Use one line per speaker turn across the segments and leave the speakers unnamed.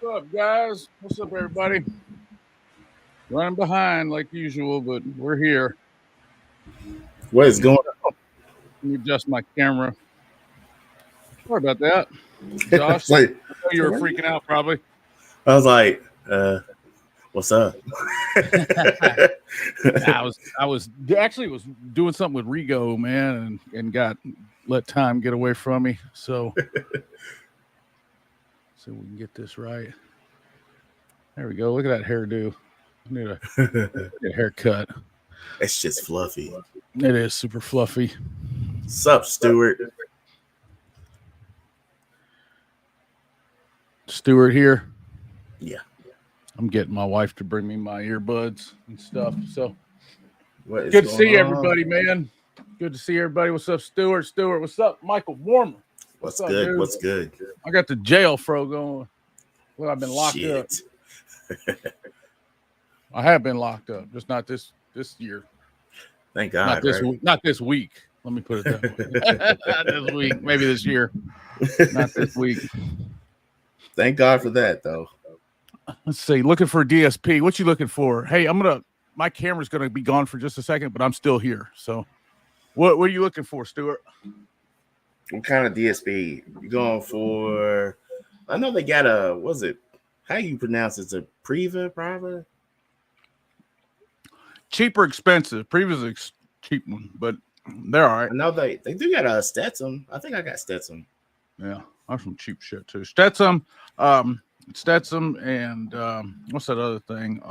What's up, guys? What's up, everybody? Running behind like usual, but we're here.
What is going
Let me adjust my camera. Sorry about that,
on? I
Josh.
was like,
I know you were freaking out, probably.
I was like, what's up?
I was actually was doing something with Rigo, man, and got let time get away from me. So we can get this right. There we go. Look at that hairdo. I need a haircut.
It's just fluffy.
It is super fluffy.
Sup, Stuart?
Stuart here.
Yeah.
I'm getting my wife to bring me my earbuds and stuff. So
What is
good to
going
see
on?
everybody, man. Good to see everybody. What's up, Stuart? Stuart, what's up? Michael Warmer.
What's
up,
good?
dude?
What's good?
I got the jail fro going. Well, I've been locked up. I have been locked up, just not this year.
Thank God.
Not this
right?
week. Not this week. Let me put it that way. Not this week. Maybe this year. Not this week.
Thank God for that, though.
Let's see. Looking for a DSP. What you looking for? Hey, my camera's gonna be gone for just a second, but I'm still here. So what are you looking for, Stuart?
What kind of DSP you going for? I know they got a. What's it? How you pronounce it? It's a Priva?
Cheap or expensive? Previous cheap one, but they're all right.
I know they do got a Stetson. I think I got Stetson.
Yeah, that's some cheap shit too. Stetson, and what's that other thing?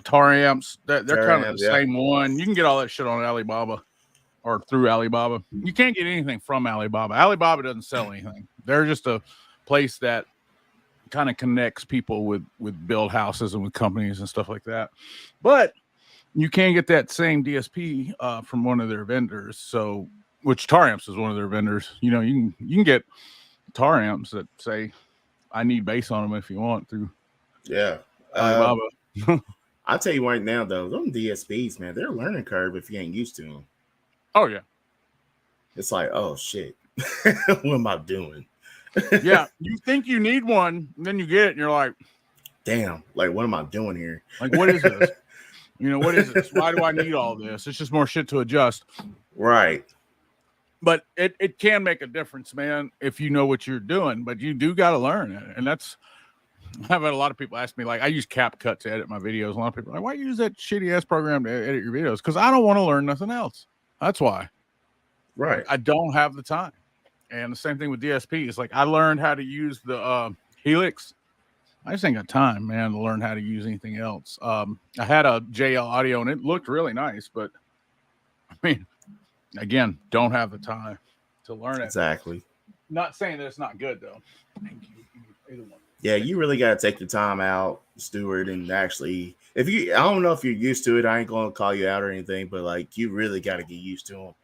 Tar amps. They're kind of the same one. You can get all that shit on Alibaba or through Alibaba. You can't get anything from Alibaba. Alibaba doesn't sell anything. They're just a place that kind of connects people with build houses and with companies and stuff like that. But you can get that same DSP from one of their vendors. So, which Tar Amps is one of their vendors. You know, you can get Tar Amps that say, "I need bass on them" if you want through.
Yeah,
Alibaba.
I'll tell you right now, though, them DSPs, man, they're a learning curve if you ain't used to them.
Oh yeah,
it's like, oh shit, what am I doing?
Yeah, you think you need one, and then you get it, and you're like,
damn, like what am I doing here?
Like, what is this? What is this? Why do I need all this? It's just more shit to adjust.
Right.
But it can make a difference, man, if you know what you're doing. But you do got to learn it. And that's, I've had a lot of people ask me, like, I use CapCut to edit my videos. A lot of people are like, why you use that shitty ass program to edit your videos? Because I don't want to learn nothing else. That's why.
Right.
Like, I don't have the time. And the same thing with DSP. It's like I learned how to use the Helix. I just ain't got time, man, to learn how to use anything else. I had a JL Audio, and it looked really nice. But, I mean, again, don't have the time to learn it.
Exactly.
Not saying that it's not good, though. Thank you. Either one.
Yeah, you really got to take the time out, Stuart, and actually, I don't know if you're used to it. I ain't going to call you out or anything, but, like, you really got to get used to them.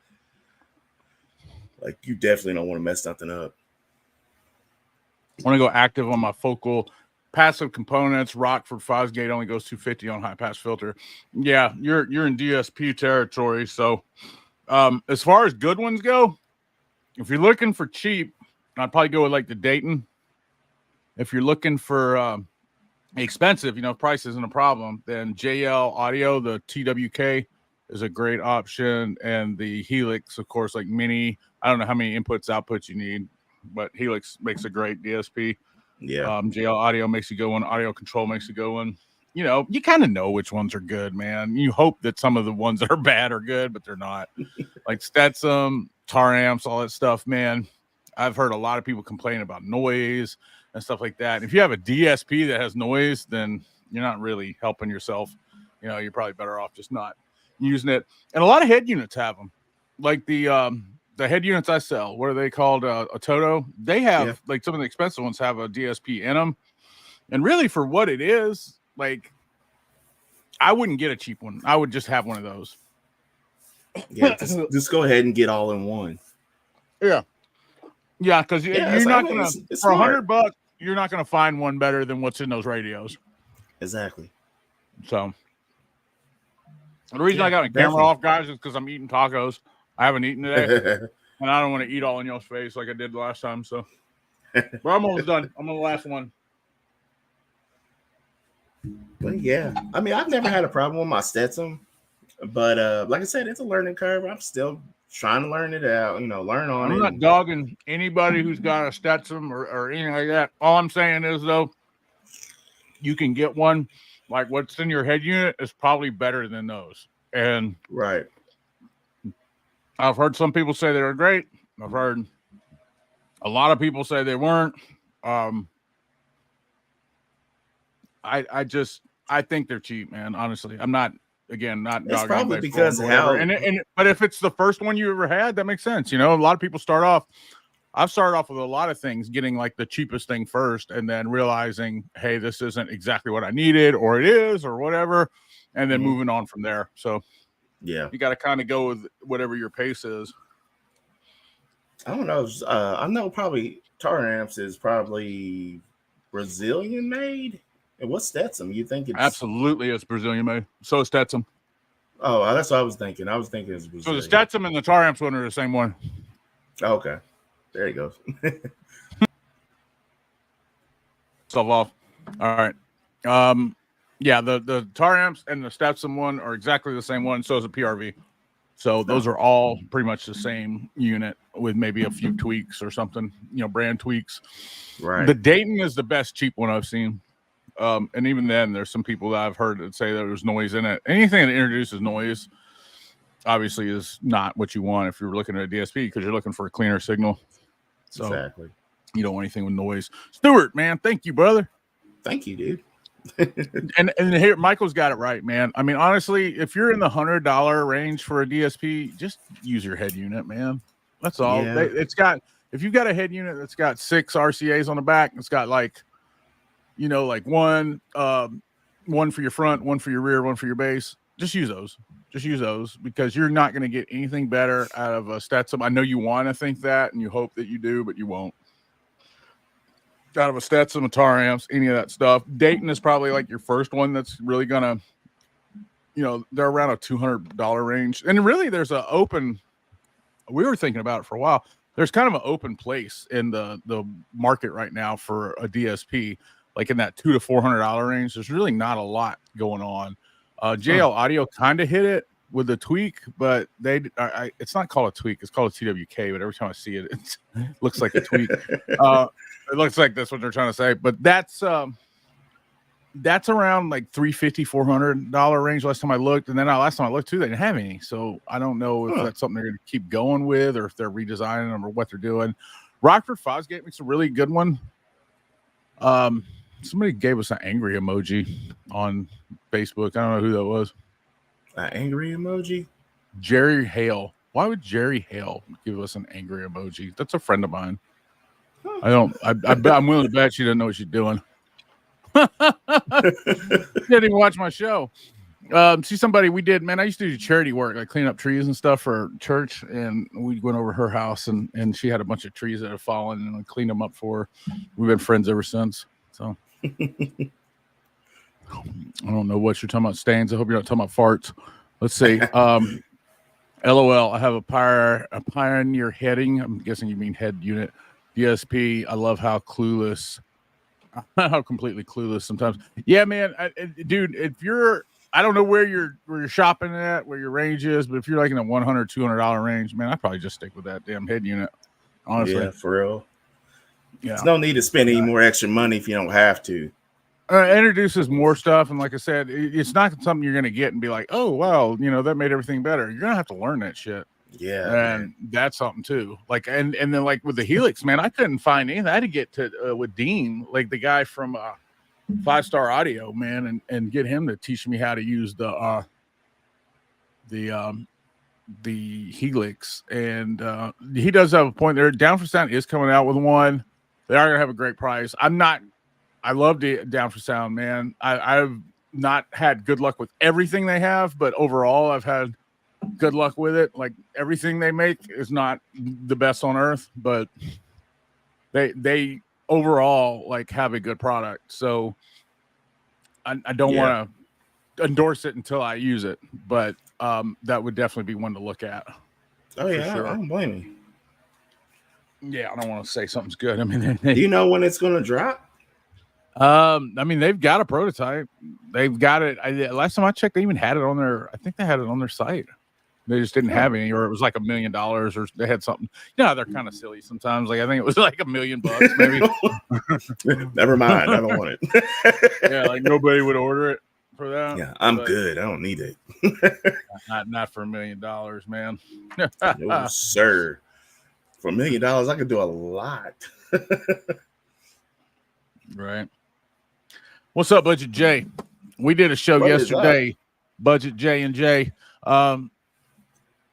Like, you definitely don't want to mess something up.
I want to go active on my focal passive components. Rockford Fosgate only goes 250 on high pass filter. Yeah, you're in DSP territory. So as far as good ones go, if you're looking for cheap, I'd probably go with like the Dayton. If you're looking for expensive, price isn't a problem, then JL Audio, the TWK, is a great option. And the Helix, of course, like mini. I don't know how many inputs, outputs you need, but Helix makes a great DSP.
Yeah.
JL Audio makes a good one. Audio Control makes a good one. You kind of know which ones are good, man. You hope that some of the ones that are bad are good, but they're not. Like Stetson, Tar Amps, all that stuff, man. I've heard a lot of people complain about noise and stuff like that. And if you have a DSP that has noise, then you're not really helping yourself. You're probably better off just not using it. And a lot of head units have them. Like the head units I sell, what are they called? A Toto. They have like some of the expensive ones have a DSP in them. And really for what it is, like I wouldn't get a cheap one. I would just have one of those.
Yeah, just go ahead and get all in one.
Yeah. Yeah, because you're not gonna for $100, you're not gonna find one better than what's in those radios.
Exactly.
So the reason I got my camera off, guys, is because I'm eating tacos. I haven't eaten today, and I don't want to eat all in y'all's face like I did last time. So We're almost done. I'm on the last one.
But yeah, I mean, I've never had a problem with my Stetson, but like I said, it's a learning curve. I'm still trying to learn it out, learn on
I'm
it.
not dogging anybody who's got a Stetson or anything like that. All I'm saying is, though, you can get one. Like what's in your head unit is probably better than those. And
right.
I've heard some people say they were great. I've heard a lot of people say they weren't. I think they're cheap, man. Honestly, I'm not. Again, not
it's
dogging
probably
anybody
because
for
how.
But if it's the first one you ever had, that makes sense. A lot of people start off. I've started off with a lot of things, getting like the cheapest thing first, and then realizing, hey, this isn't exactly what I needed, or it is, or whatever, and then moving on from there. So,
yeah,
you got to kind of go with whatever your pace is.
I don't know. I know probably Taramps is probably Brazilian made. And what's Stetson? You think it's
absolutely it's Brazilian made? So is Stetson.
Oh, that's what I was thinking. I was thinking it's Brazilian.
So the Stetson and the Taramps one are the same one.
Okay, there you go.
Self off. All right. Yeah, the Taramps and the Stetson one are exactly the same one. So is a PRV. So those are all pretty much the same unit with maybe a few tweaks or something, brand tweaks.
Right.
The Dayton is the best cheap one I've seen. And even then, there's some people that I've heard that say there's noise in it. Anything that introduces noise, obviously, is not what you want if you're looking at a DSP because you're looking for a cleaner signal. So
exactly.
You don't want anything with noise. Stuart, man, thank you, brother.
Thank you, dude.
and here, Michael's got it right, man. I mean, honestly, if you're in the $100 range for a DSP, just use your head unit, man. That's all.
Yeah.
If you've got a head unit that's got 6 RCAs on the back, it's got like one for your front, one for your rear, one for your base. Just use those. Just use those because you're not going to get anything better out of a Stetson. I know you want to think that and you hope that you do, but you won't. Out of a Stetson, a Taramps, any of that stuff. Dayton is probably like your first one that's really gonna, they're around a $200 range. And really, there's an open. We were thinking about it for a while. There's kind of an open place in the market right now for a DSP, like in that $200 to $400 range. There's really not a lot going on. JL Audio kind of hit it with a tweak, but it's not called a tweak. It's called a TWK. But every time I see it, it looks like a tweak. It looks like that's what they're trying to say, but that's around like $350, $400 range. Last time I looked, and then last time I looked too, they didn't have any. So I don't know if that's something they're going to keep going with, or if they're redesigning them, or what they're doing. Rockford Fosgate makes a really good one. Somebody gave us an angry emoji on Facebook. I don't know who that was.
An angry emoji?
Jerry Hale. Why would Jerry Hale give us an angry emoji? That's a friend of mine. I'm willing to bet she doesn't know what she's doing. She didn't even watch my show. See somebody we did, man. I used to do charity work, like clean up trees and stuff for church, and we went over her house, and she had a bunch of trees that had fallen, and I cleaned them up for her. We've been friends ever since. So I don't know what you're talking about, Stains. I hope you're not talking about farts. Let's see. LOL. I have a Pioneer heading. I'm guessing you mean head unit. DSP. I love how completely clueless sometimes. Yeah, man, dude. If you're, I don't know where you're shopping at, where your range is, but if you're like in a $100, $200 range, man, I'd probably just stick with that damn head unit. Honestly,
yeah, for real.
Yeah,
there's no need to spend any more extra money if you don't have to.
It introduces more stuff, and like I said, it's not something you're going to get and be like, oh, well, that made everything better. You're going to have to learn that shit.
Yeah,
and man, that's something too. Like, and then like with the Helix, man, I couldn't find anything. I had to get to with Dean, like the guy from 5 Star Audio, man, and get him to teach me how to use the Helix. And he does have a point there. Down for Sound is coming out with one. They are gonna have a great price. I love the Down for Sound, man. I've not had good luck with everything they have, but overall I've had good luck with it. Like, everything they make is not the best on earth, but they overall like have a good product. So I don't want to endorse it until I use it, but that would definitely be one to look at.
Oh yeah,
sure.
I don't blame you.
Yeah, I don't want to say something's good. I mean,
Do you know when it's gonna drop?
I mean, they've got a prototype. They've got it. Last time I checked, they even had it on their. I think they had it on their site. They just didn't have any, or it was like $1 million, or they had something. You know, they're kind of silly sometimes. Like I think it was like $1 million, maybe.
Never mind. I don't want it.
Yeah, like nobody would order it for that.
Yeah, I'm good. I don't need it.
Not for $1 million, man.
No, sir. For $1 million, I could do a lot.
Right. What's up, Budget J? We did a show yesterday, Budget J and J.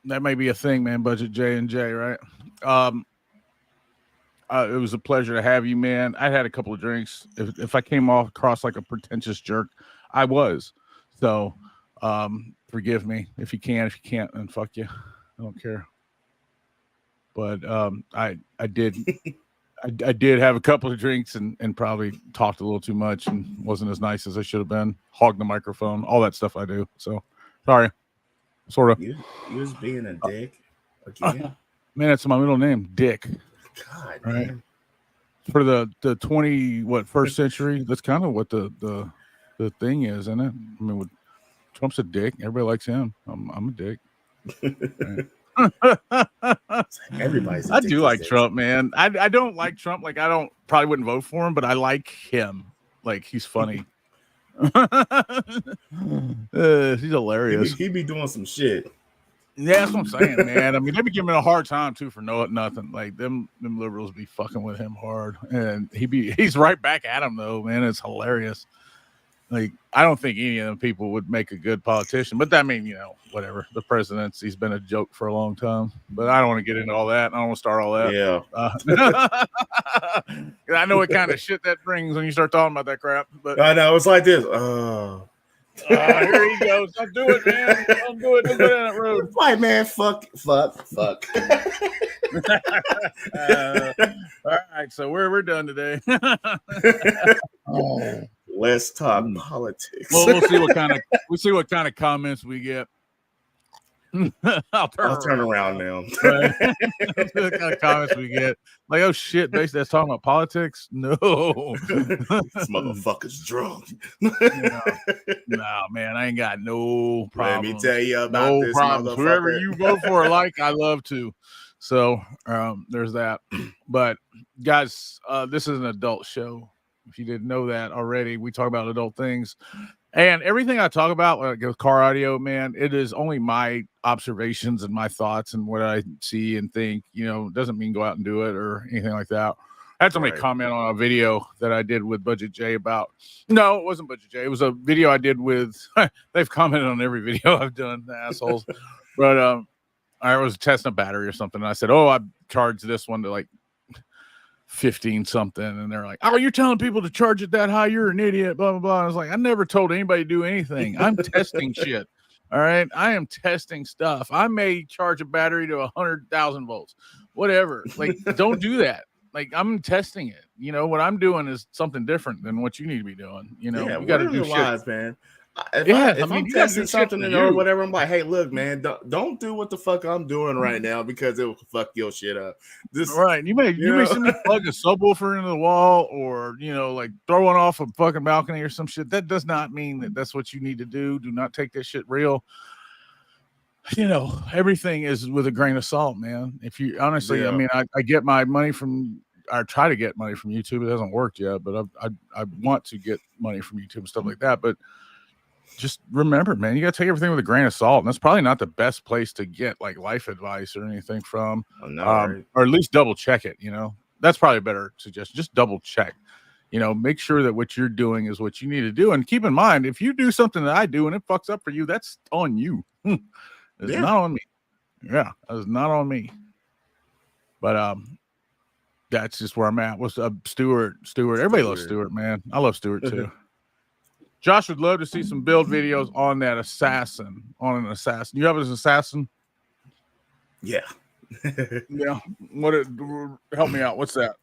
That may be a thing, man. Budget J and J, right? It was a pleasure to have you, man. I had a couple of drinks. If I came across like a pretentious jerk, I was. So, forgive me if you can. If you can't, then fuck you. I don't care. But I did. I did have a couple of drinks and probably talked a little too much and wasn't as nice as I should have been. Hogged the microphone, all that stuff I do. So sorry, sort of.
You was being a dick again.
Man, that's my middle name, Dick.
God,
right?
Man.
For the first century, that's kind of what the thing is, isn't it? I mean, Trump's a dick. Everybody likes him. I'm a dick. Right?
Everybody's.
I do like Trump, man. I don't like Trump. Like probably wouldn't vote for him, but I like him. Like he's funny. He's hilarious.
He be doing some shit.
Yeah, that's what I'm saying, man. I mean, they be giving him a hard time too for nothing. Like them liberals be fucking with him hard, and he's right back at him though, man. It's hilarious. Like, I don't think any of them people would make a good politician, but I mean, whatever. The presidency's been a joke for a long time, but I don't want to get into all that. I don't want to start all that.
Yeah.
I know what kind of shit that brings when you start talking about that crap. But
I know it's like this.
Here he goes. Don't do it, man. Don't do it. Don't go down that road.
Like, man, fuck.
All right, so we're done today.
Let's talk politics.
Well, we'll see what kind of comments we get. I'll turn around
now.
Right? The kind of comments we get, like, oh shit, basically that's talking about politics. No,
this motherfucker's drunk.
No, man, I ain't got no problem.
Let me tell you about this
problems. Whoever you vote for, I love to. So there's that. But guys, this is an adult show. If you didn't know that already, we talk about adult things. And everything I talk about, like car audio, man, it is only my observations and my thoughts and what I see and think. Doesn't mean go out and do it or anything like that. I had somebody comment on a video that I did with Budget J about. No, it wasn't Budget J. It was a video I did with. They've commented on every video I've done, the assholes. But I was testing a battery or something. And I said, "Oh, I charged this one to like 15 something," and they're like, "Oh, you're telling people to charge it that high? You're an idiot." Blah blah blah. I was like, I never told anybody to do anything. I'm testing shit. All right, I am testing stuff. I may charge a battery to 100,000 volts, whatever. Like, don't do that. Like, I'm testing it. What I'm doing is something different than what you need to be doing. You got to do shit,
man. If I'm testing something or whatever, I'm like, hey, look, man, don't do what the fuck I'm doing right now because it will fuck your shit up.
Right. You may see me plug a subwoofer into the wall or, like throw one off a fucking balcony or some shit. That does not mean that that's what you need to do. Do not take this shit real. Everything is with a grain of salt, man. If you honestly, I mean, I get my money from, I try to get money from YouTube. It hasn't worked yet, but I want to get money from YouTube and stuff like that. But just remember, man, you got to take everything with a grain of salt. And that's probably not the best place to get like life advice or anything from, or at least double check it. That's probably a better suggestion. Just double check, make sure that what you're doing is what you need to do. And keep in mind, if you do something that I do and it fucks up for you, that's on you. It's not on me. Yeah, it's not on me. But, that's just where I'm at. What's up, Stuart? Everybody loves Stuart, man. I love Stuart too. Josh would love to see some build videos on an assassin. You have an assassin?
Yeah.
Yeah. Help me out. What's that?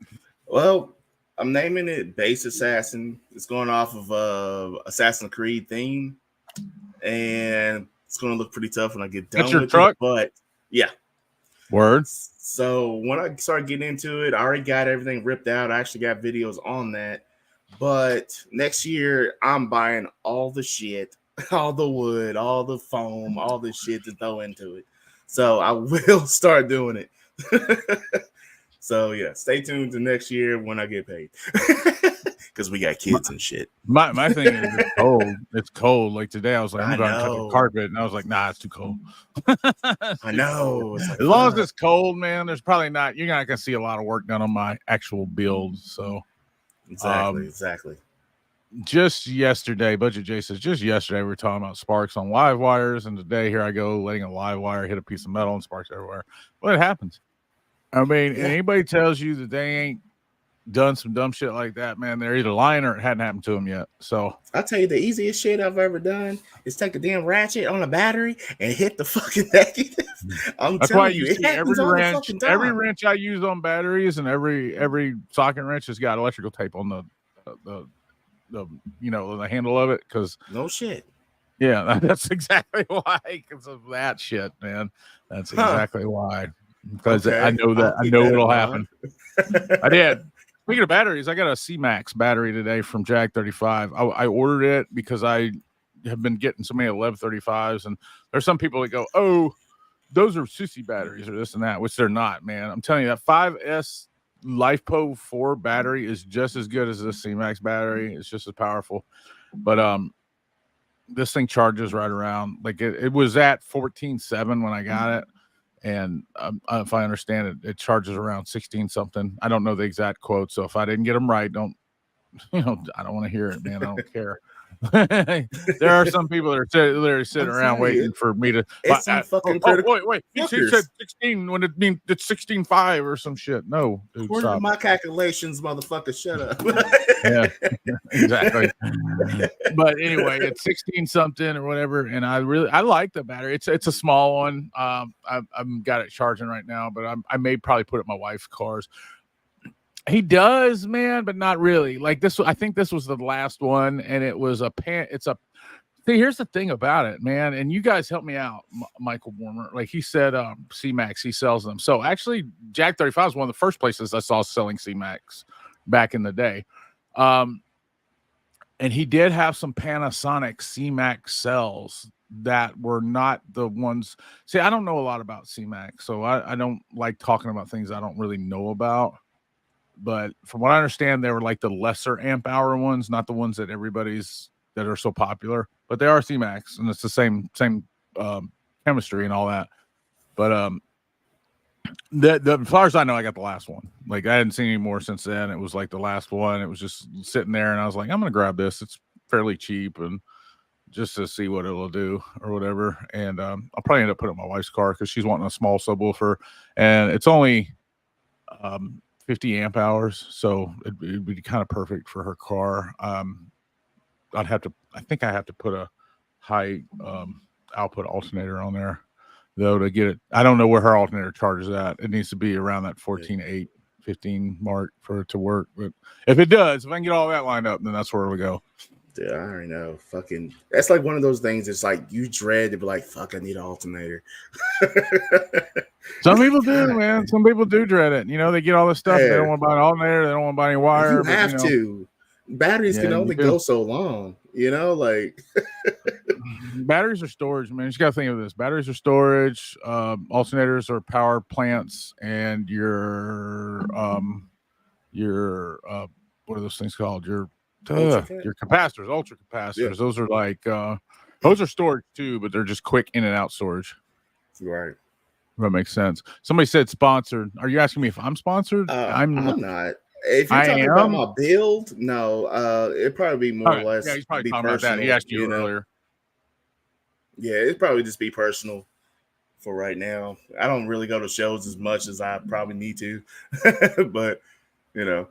Well, I'm naming it Base Assassin. It's going off of Assassin's Creed theme. And it's going to look pretty tough when I get done with
truck?
it. But yeah.
Words.
So when I started getting into it, I already got everything ripped out. I actually got videos on that. But next year, I'm buying all the shit, all the wood, all the foam, all the shit to throw into it. So I will start doing it. So yeah, stay tuned to next year when I get paid. Because we got kids and shit.
My thing is it's cold. It's cold. Like today, I was like, I'm going to cut the
know.
carpet, and I was like, nah, it's too cold.
I know. It's like,
As long as it's cold, man, there's probably not. You're not gonna see a lot of work done on my actual build. So
exactly.
Just yesterday, Budget J says, just yesterday we were talking about sparks on live wires, and today here I go letting a live wire hit a piece of metal and sparks everywhere. Well, it happens. I mean, and anybody tells you that they ain't done some dumb shit like that, man, they're either lying or it hadn't happened to them yet. So
I'll tell you, the easiest shit I've ever done is take a damn ratchet on a battery and hit the fucking negative.
That's why you see every wrench I use on batteries and every socket wrench has got electrical tape on the the handle of it, because
no shit.
Yeah, that's exactly why, because of that shit, man. That's exactly why. Because I know it'll happen. I did. Speaking of batteries, I got a C-Max battery today from Jag 35. I ordered it because I have been getting so many 1135s, and there's some people that go, "Oh, those are sissy batteries or this and that," which they're not, man. I'm telling you, that 5S LiFePo 4 battery is just as good as this C-Max battery. It's just as powerful. But this thing charges right around, like it was at 14.7 when I got it. And if I understand it, it charges around 16 something. I don't know the exact quote. So if I didn't get them right, I don't want to hear it, man. I don't care. There are some people that are literally sitting around waiting for me to.
It's fucking critical.
Wait. You said 16 when it means it's 16.5 or some shit. No, dude,
according to my calculations, motherfucker, shut up.
Yeah, exactly. But anyway, it's 16 something or whatever, and I like the battery. It's a small one. I've got it charging right now, but I may probably put it in my wife's cars. He does, man, but not really. Like this, I think this was the last one, and it was see, here's the thing about it, man, and you guys help me out, Michael Warmer. Like he said, C-Max, he sells them. So actually, Jag 35 is one of the first places I saw selling C-Max back in the day. And he did have some Panasonic C-Max cells that were not the ones. See, I don't know a lot about C-Max, so I don't like talking about things I don't really know about. But from what I understand, they were like the lesser amp hour ones, not the ones that that are so popular. But they are C-Max, and it's the same chemistry and all that. But as far as I know, I got the last one. Like I hadn't seen any more since then. It was like the last one. It was just sitting there, and I was like, I'm gonna grab this. It's fairly cheap, and just to see what it'll do or whatever. And I'll probably end up putting it in my wife's car because she's wanting a small subwoofer, and it's only 50 amp hours, so it'd be kind of perfect for her car. I think I have to put a high output alternator on there though to get it. I don't know where her alternator charges at. It needs to be around that 14.8, 15 mark for it to work. But if it does, if I can get all that lined up, then that's where it'll go.
Dude, I already know. Fucking, that's like one of those things. It's like you dread to be like, "Fuck, I need an alternator."
Some people do, man. Some people do dread it. You know, they get all this stuff. They don't want to buy an alternator. They don't want to buy any wire.
You have to. Batteries can only go so long. You know, like
batteries are storage, man. You just got to think of this: batteries are storage. Alternators are power plants, and your what are those things called? Your capacitors, ultra capacitors. Yeah. Those are like those are storage too, but they're just quick in and out storage.
Right.
That makes sense. Somebody said sponsored. Are you asking me if I'm sponsored?
I'm not. If you're talking about my build, no. It'd probably be more or less.
Yeah, he's probably talking about that. He asked you earlier.
Yeah, it'd probably just be personal for right now. I don't really go to shows as much as I probably need to, but you know.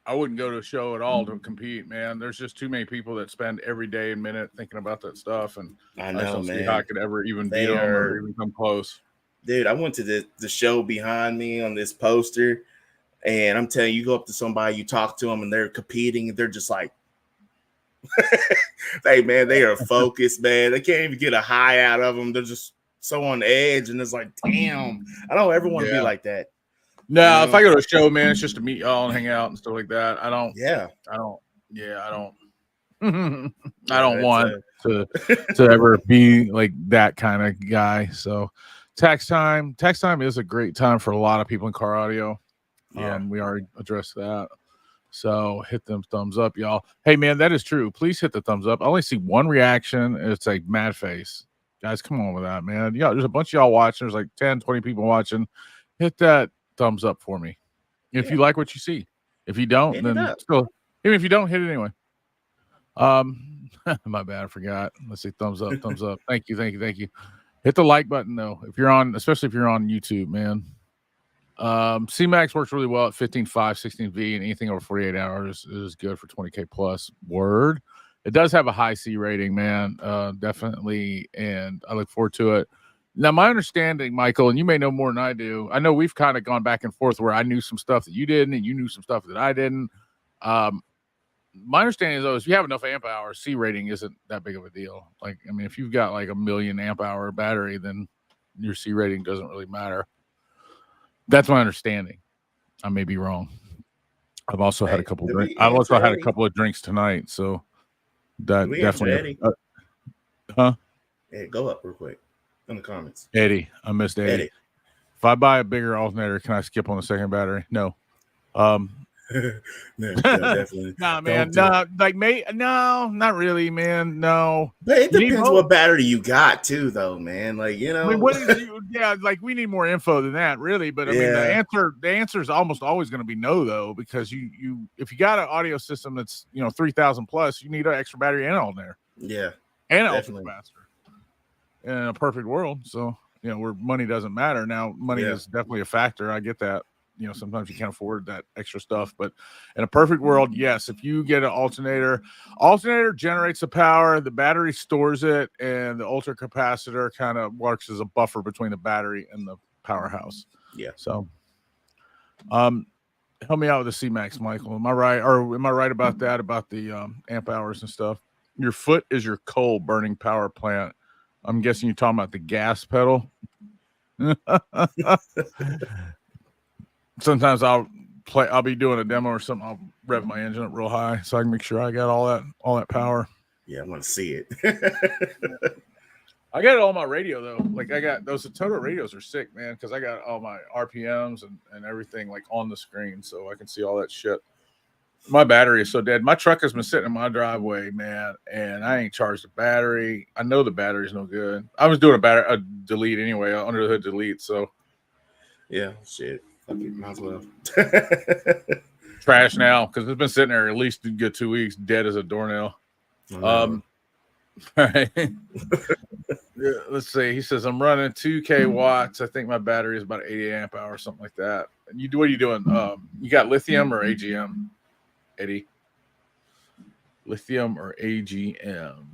I wouldn't go to a show at all to compete, man. There's just too many people that spend every day and minute thinking about that stuff, and
I know, man.
See how I could ever even beat them or even come close.
Dude, I went to the show behind me on this poster, and I'm telling you, you go up to somebody, you talk to them, and they're competing, and they're just like, "Hey, man, they are focused, man. They can't even get a high out of them. They're just so on edge, and it's like, damn, I don't ever want to be like that.
No,
You
if
know?
I go to a show, man, it's just to meet y'all and hang out and stuff like that. I don't I don't want to ever be like that kind of guy. So tax time is a great time for a lot of people in car audio.
Yeah.
We already addressed that. So hit them thumbs up, y'all. Hey man, that is true. Please hit the thumbs up. I only see one reaction. It's like mad face. Guys, come on with that, man. Yeah, there's a bunch of y'all watching. There's like 10, 20 people watching. Hit that thumbs up for me. If you like what you see. If you don't, then still, even if you don't, hit it anyway. My bad, I forgot. Let's see, thumbs up. Thank you. Hit the like button though. If you're on, especially if you're on YouTube, man. CMAX works really well at 15.5, 16V, and anything over 48 hours is good for 20K plus. Word. It does have a high C rating, man. Definitely, and I look forward to it. Now, my understanding, Michael, and you may know more than I do. I know we've kind of gone back and forth where I knew some stuff that you didn't, and you knew some stuff that I didn't. My understanding is, though, is if you have enough amp hours, C rating isn't that big of a deal. Like, I mean, if you've got like a 1,000,000 amp hour battery, then your C rating doesn't really matter. That's my understanding. I may be wrong. I've also had a couple of drinks. I've also had a couple of drinks tonight, so that definitely.
Hey, go up real quick in the comments.
Eddie, I missed Eddie. If I buy a bigger alternator, can I skip on the second battery? No.
No, definitely.
Nah, man. No, not really, man. No.
But it depends what battery you got too, though, man. Like, you know,
I mean, like we need more info than that, really. But I mean, the answer is almost always going to be no, though, because you if you got an audio system that's 3,000 plus, you need an extra battery and alternator.
Yeah,
and an ultimate capacitor in a perfect world. So where money doesn't matter. Now, money is definitely a factor. I get that. Sometimes you can't afford that extra stuff, but in a perfect world, yes, if you get an alternator generates the power, the battery stores it, and the ultra capacitor kind of works as a buffer between the battery and the powerhouse.
Yeah.
So, help me out with the CMAX, Michael. Am I right? Or am I right about that, about the amp hours and stuff? Your foot is your coal burning power plant. I'm guessing you're talking about the gas pedal. Sometimes I'll be doing a demo or something. I'll rev my engine up real high so I can make sure I got all that power.
Yeah, I want to see it.
I got it all on my radio though. Like I got those Total radios are sick, man, because I got all my RPMs and everything like on the screen, so I can see all that shit. My battery is so dead. My truck has been sitting in my driveway, man, and I ain't charged the battery. I know the battery's no good. I was doing a delete anyway, under the hood delete. So
yeah, shit. Might as well.
Trash now because it's been sitting there at least a good 2 weeks, dead as a doornail. All right. Let's see. He says I'm running 2K watts. I think my battery is about 80 amp hours, something like that. And what are you doing? You got lithium or AGM, Eddie? Lithium or AGM?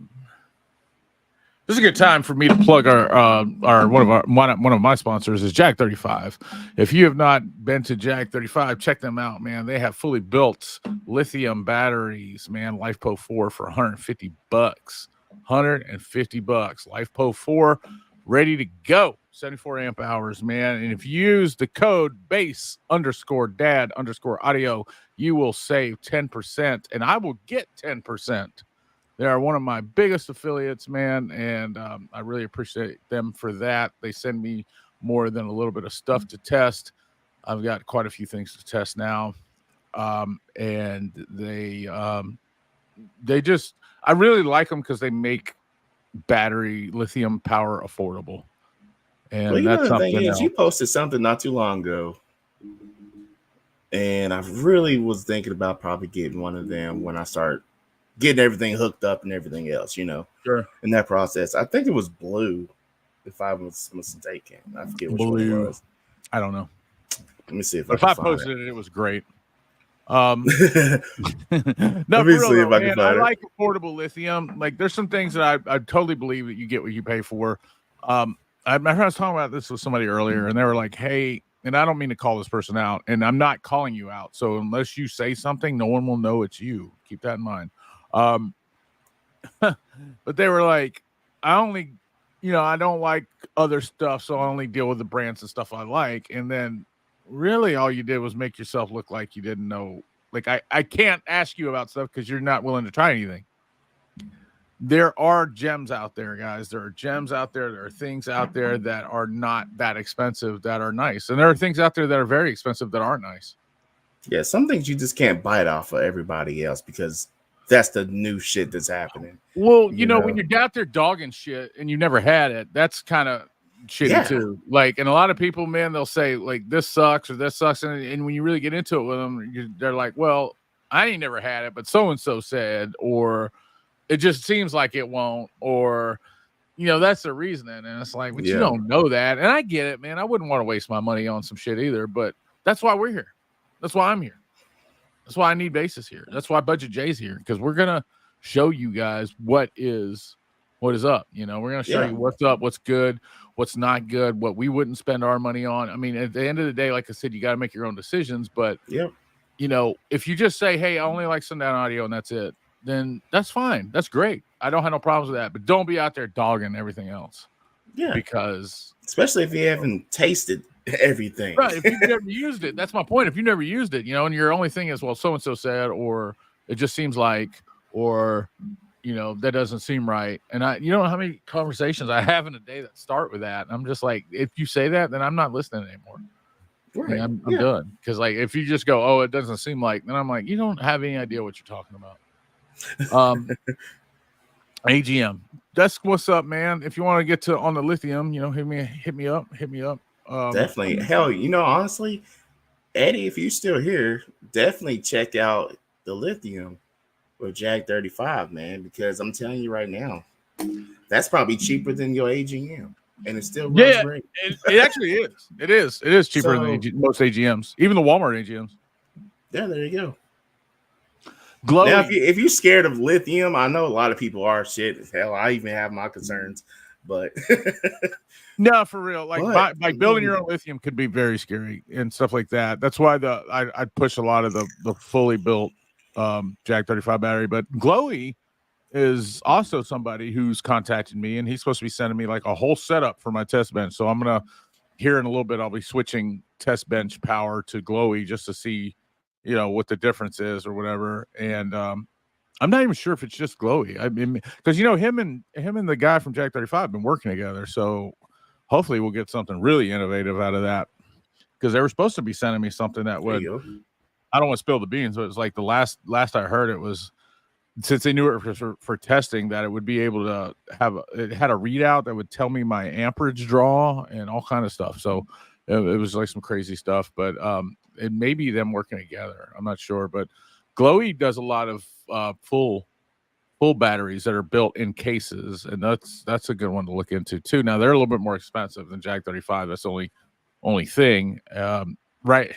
This is a good time for me to plug our one of my sponsors is Jag 35. If you have not been to Jag 35, check them out, man. They have fully built lithium batteries, man. LifePo 4 for $150. $150. LifePo 4 ready to go. 74 amp hours, man. And if you use the code base_dad_audio, you will save 10%, and I will get 10%. They are one of my biggest affiliates, man, and I really appreciate them for that. They send me more than a little bit of stuff to test. I've got quite a few things to test now, and I really like them because they make battery lithium power affordable. And that's something else.
You posted something not too long ago, and I really was thinking about probably getting one of them when I start getting everything hooked up and everything else,
Sure.
In that process. I think it was blue, if I was mistaken. I forget which one it was.
I don't know.
Let me see if
I posted it. It was great.
Let me see if I can find it.
I like affordable lithium. Like there's some things that I totally believe that you get what you pay for. I was talking about this with somebody earlier, and they were like, hey, and I don't mean to call this person out, and I'm not calling you out. So unless you say something, no one will know it's you. Keep that in mind. But they were like, I only I don't like other stuff, so I only deal with the brands and stuff I like. And then really all you did was make yourself look like you didn't know. Like I can't ask you about stuff because you're not willing to try anything. There are gems out there, guys. There are gems out there. There are things out there that are not that expensive that are nice. And there are things out there that are very expensive that aren't nice.
Yeah, some things you just can't bite off of everybody else because that's the new shit that's happening.
Well, you know, when you're out there dogging shit and you never had it, that's kind of shitty too. Like, and a lot of people, man, they'll say like this sucks or this sucks, and when you really get into it with them, they're like, well, I ain't never had it, but so and so said, or it just seems like it won't, or that's the reasoning. And it's like, but you don't know that. And I get it, man. I wouldn't want to waste my money on some shit either, but that's why we're here. That's why I'm here. That's why I need Basis here. That's why Budget J's here, because we're gonna show you guys what is up. We're gonna show you what's up, what's good, what's not good, what we wouldn't spend our money on. I mean, at the end of the day, like I said, you got to make your own decisions. But if you just say, hey, I only like Sundown Audio and that's it, then that's fine. That's great. I don't have no problems with that. But don't be out there dogging everything else. Yeah. Because
especially if you haven't tasted everything.
Right. If you've never used it, that's my point. If you never used it, and your only thing is, well, so-and-so said, or it just seems like, or, that doesn't seem right. And you don't know how many conversations I have in a day that start with that. And I'm just like, if you say that, then I'm not listening anymore. Right. I'm done. Because like, if you just go, oh, it doesn't seem like, then I'm like, you don't have any idea what you're talking about. AGM. That's what's up, man. If you want to get on the lithium, hit me up.
Definitely. Hell, honestly, Eddie, if you're still here, definitely check out the lithium with Jag 35, man, because I'm telling you right now, that's probably cheaper than your AGM, and it still runs great.
It actually is. It is cheaper than most AGMs, even the Walmart AGMs.
Yeah, there you go.
Glowy.
Now, if you're scared of lithium, I know a lot of people are. Shit, hell, I even have my concerns, but
no, for real. Like building your own lithium could be very scary and stuff like that. That's why I push a lot of the fully built Jag 35 battery. But Glowy is also somebody who's contacted me, and he's supposed to be sending me like a whole setup for my test bench. So I'm gonna here in a little bit. I'll be switching test bench power to Glowy just to see, what the difference is or whatever. And I'm not even sure if it's just Glowy. I mean, because him and the guy from Jag 35 have been working together. So hopefully we'll get something really innovative out of that. Because they were supposed to be sending me something that would. I don't want to spill the beans, but it was like the last I heard it was, since they knew it for testing, that it would be able to it had a readout that would tell me my amperage draw and all kind of stuff. So it was like some crazy stuff, but it may be them working together. I'm not sure, but Glowy does a lot of full batteries that are built in cases, and that's a good one to look into too. Now they're a little bit more expensive than Jag 35. That's the only thing, right?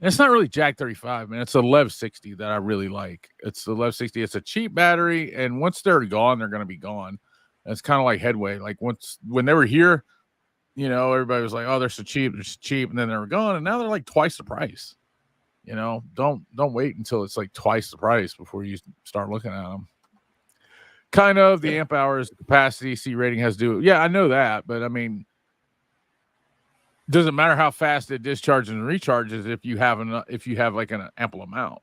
And it's not really Jag 35, man. It's a Lev 60 that I really like. It's the Lev 60. It's a cheap battery, and once they're gone, they're going to be gone. And it's kind of like Headway. Like when they were here, everybody was like, "Oh, they're so cheap, and then they were gone, and now they're like twice the price. Don't wait until it's like twice the price before you start looking at them. Kind of the amp hours, capacity, C rating has to do. Yeah, I know that, but I mean, doesn't matter how fast it discharges and recharges if you have like an ample amount.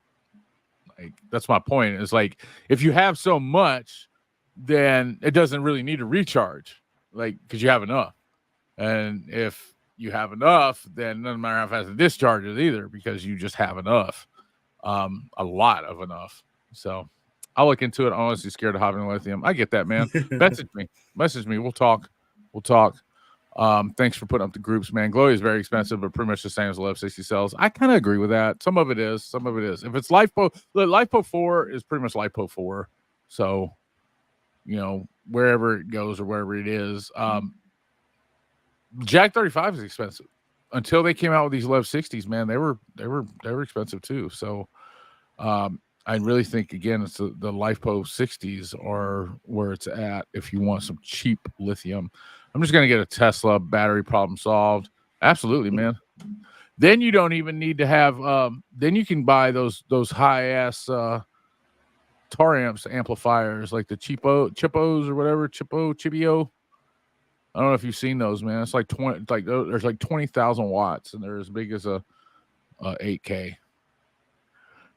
Like that's my point. It's like if you have so much, then it doesn't really need to recharge, like because you have enough. And if you have enough, then it doesn't matter how fast it discharges either, because you just have enough, a lot of enough. So I'll look into it. I'm honestly scared of hopping lithium. I get that, man. Message me. We'll talk. Thanks for putting up the groups, man. Glowy is very expensive, but pretty much the same as the Lev 60 cells. I kind of agree with that. Some of it is. If it's LiFePo, the LiFePo 4 is pretty much LiFePo 4. So, wherever it goes or wherever it is, Jag 35 is expensive. Until they came out with these Lev 60s, man, they were expensive too. So, I really think again it's the LiFePo 60s are where it's at if you want some cheap lithium. I'm just gonna get a Tesla battery problem solved. Absolutely, man. Then you don't even need to have. Then you can buy those high ass tar amps amplifiers like the Chippos or whatever, Chippio. I don't know if you've seen those, man. It's like 20, it's like there's like 20,000 watts, and they're as big as a 8K.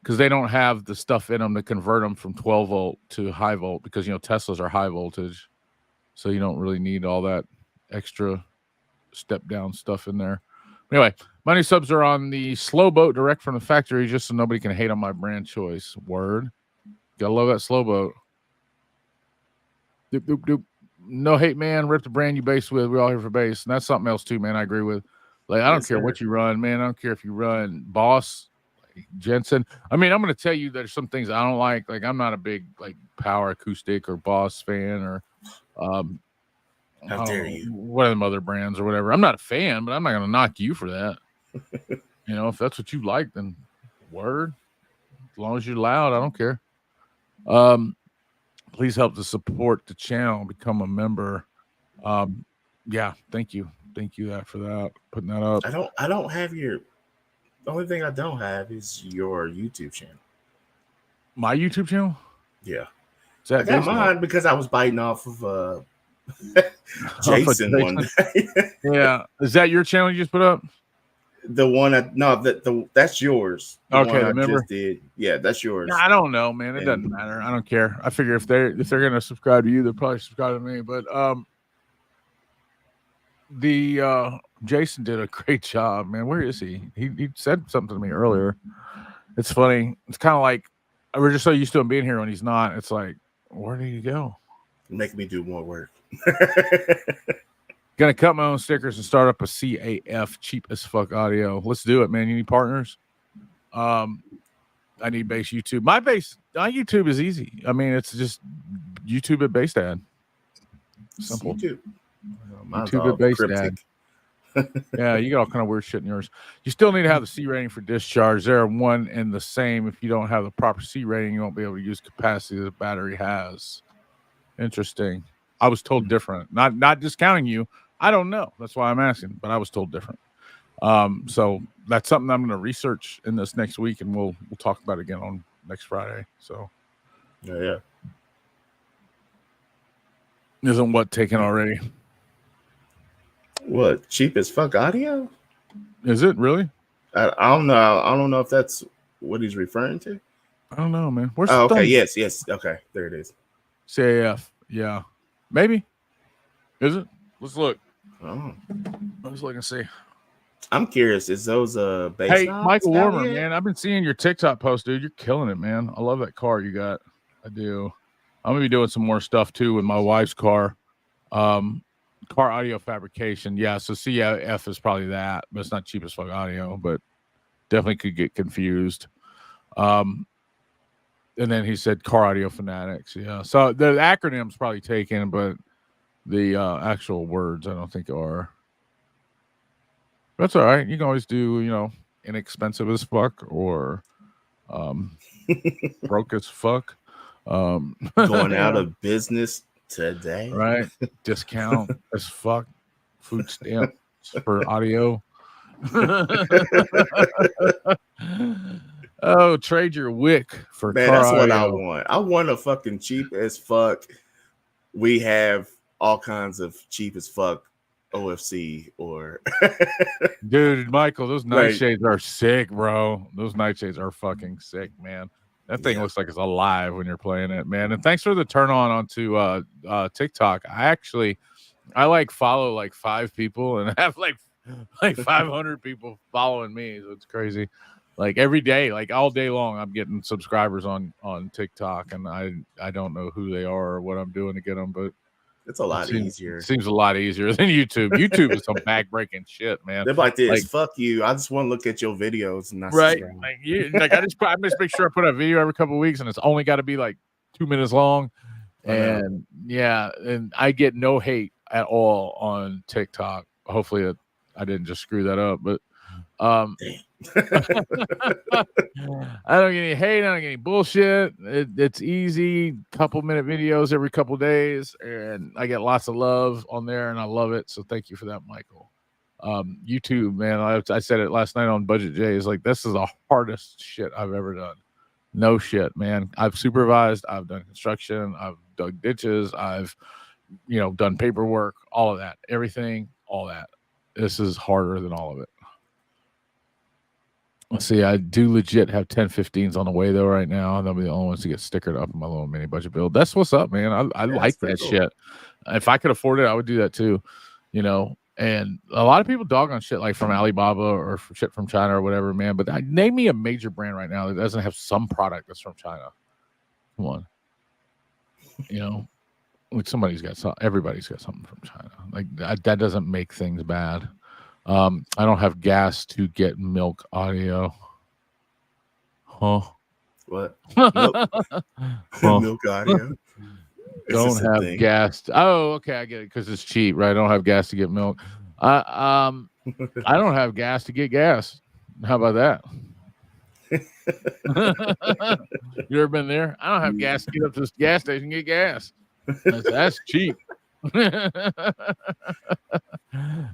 Because they don't have the stuff in them to convert them from 12 volt to high volt. Because Teslas are high voltage, so you don't really need all that extra step down stuff in there. Anyway, my new subs are on the Slow Boat direct from the factory, just so nobody can hate on my brand choice. Word, gotta love that Slow Boat. Doop, doop, doop. No hate, man. Rip the brand you base with. We're all here for base. And that's something else, too, man. I agree with. Like, I don't care what you run, man. I don't care if you run Boss, Jensen. I mean, I'm going to tell you there's some things I don't like. Like, I'm not a big, like, Power Acoustic or Boss fan or,
how dare you?
What are them other brands or whatever. I'm not a fan, but I'm not going to knock you for that. If that's what you like, then word. As long as you're loud, I don't care. Please help to support the channel. Become a member. Yeah, thank you for that. Putting that up.
I don't have your. The only thing I don't have is your YouTube channel.
My YouTube channel?
Yeah,
I
got mine because I was biting off of Jason one day.
Yeah, is that your channel you just put up?
The one that's yours.
Okay, the member.
Just did. Yeah, that's yours.
I don't know, man. It doesn't matter. I don't care. I figure if they're gonna subscribe to you, they'll probably subscribe to me. But the Jason did a great job, man. Where is he? He said something to me earlier. It's funny. It's kind of like we're just so used to him being here when he's not. It's like, where did he go?
Make me do more work.
Gonna cut my own stickers and start up a CAF cheap as fuck audio. Let's do it, man. You need partners? I need base YouTube. My YouTube is easy. I mean, it's just YouTube at base dad. Simple. YouTube at base dad. Yeah, you got all kind of weird shit in yours. You still need to have the C rating for discharge. They're one and the same. If you don't have the proper C rating, you won't be able to use capacity the battery has. Interesting. I was told different. Not discounting you. I don't know. That's why I'm asking, but I was told different. So that's something I'm going to research in this next week, and we'll talk about it again on next Friday. So,
yeah.
Isn't what taken already?
What, cheap as fuck audio?
Is it really?
I don't know. I don't know if that's what he's referring to.
I don't know, man. Where's
okay, yes. Okay, there it is.
CAF. Yeah, maybe. Is it? Let's look.
Oh.
Let's look and see.
I'm curious. Is those base?
Hey, Michael Warmer, man. I've been seeing your TikTok post, dude. You're killing it, man. I love that car you got. I do. I'm gonna be doing some more stuff too with my wife's car. Car audio fabrication. Yeah, so CAF is probably that, but it's not cheap as fuck audio, but definitely could get confused. And then he said car audio fanatics. Yeah. So the acronym's probably taken, but the actual words I don't think are. That's all right. You can always do, inexpensive as fuck or broke as fuck.
Going out of business today.
Right. Discount as fuck. Food stamps for audio. Oh, trade your wick for
man.
Car
That's
audio.
what I want. I want a fucking cheap as fuck. We have all kinds of cheap as fuck OFC or
dude, Michael, those nightshades are sick, bro. Those nightshades are fucking sick, man. That thing looks like it's alive when you're playing it, man. And thanks for the turn on onto TikTok. I like follow like 5 people and have like 500 people following me. So it's crazy. Like every day, like all day long, I'm getting subscribers on TikTok, and I don't know who they are or what I'm doing to get them, but
it's a lot easier.
It seems a lot easier than YouTube. YouTube is some backbreaking shit, man.
They're like this. Like, fuck you. I just want to look at your videos and that's
right. I just make sure I put a video every couple of weeks, and it's only got to be like 2 minutes long. And and I get no hate at all on TikTok. Hopefully, I didn't just screw that up, but I don't get any hate. I don't get any bullshit. It's easy. Couple minute videos every couple days, and I get lots of love on there, and I love it. So thank you for that, Michael. YouTube, man. I said it last night on Budget J. Is like, this is the hardest shit I've ever done. No shit, man. I've supervised. I've done construction. I've dug ditches. I've done paperwork, all of that, everything, all that. This is harder than all of it. Let's see. I do legit have 1015s on the way though right now, and they'll be the only ones to get stickered up in my little mini budget build. That's what's up, man. I like that cool shit. If I could afford it, I would do that too. And a lot of people dog on shit like from Alibaba or shit from China or whatever, man. But name me a major brand right now that doesn't have some product that's from China. Come on. Like somebody's got some, everybody's got something from China. Like that doesn't make things bad. I don't have gas to get milk audio. Huh?
What? Milk audio.
Don't have gas. Oh, okay, I get it because it's cheap, right? I don't have gas to get milk. I don't have gas to get gas. How about that? You ever been there? I don't have gas to get up to this gas station and get gas. That's cheap.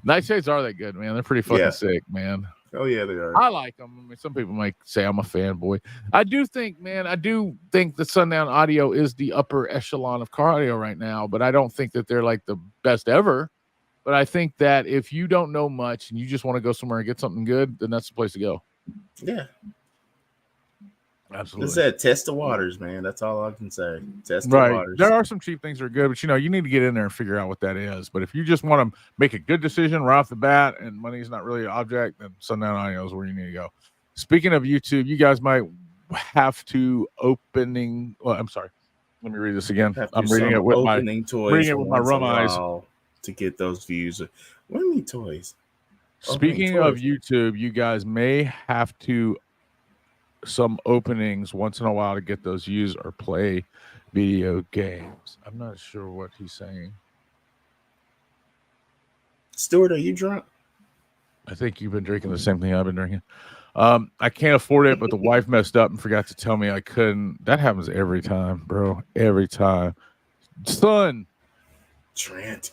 Nightshades are that good, man. They're pretty fucking sick, man.
Oh yeah, they are.
I like them. I mean, some people might say I'm a fanboy. I do think the Sundown Audio is the upper echelon of car audio right now, but I don't think that they're like the best ever. But I think that if you don't know much and you just want to go somewhere and get something good, then that's the place to go.
Yeah.
Absolutely.
It said test the waters, man. That's all I can say. Test the waters.
There are some cheap things that are good, but you need to get in there and figure out what that is. But if you just want to make a good decision right off the bat and money's not really an object, then Sundown Audio is where you need to go. Speaking of YouTube, you guys might have to I'm sorry. Let me read this again. I'm reading it with my rum eyes
to get those views. What do you mean toys?
Speaking of YouTube, you guys may have to some openings once in a while to get those views or play video games. I'm not sure what he's saying.
Stuart, are you drunk?
I think you've been drinking the same thing I've been drinking. I can't afford it, but the wife messed up and forgot to tell me I couldn't. That happens every time, bro. Every time. Son.
Trent.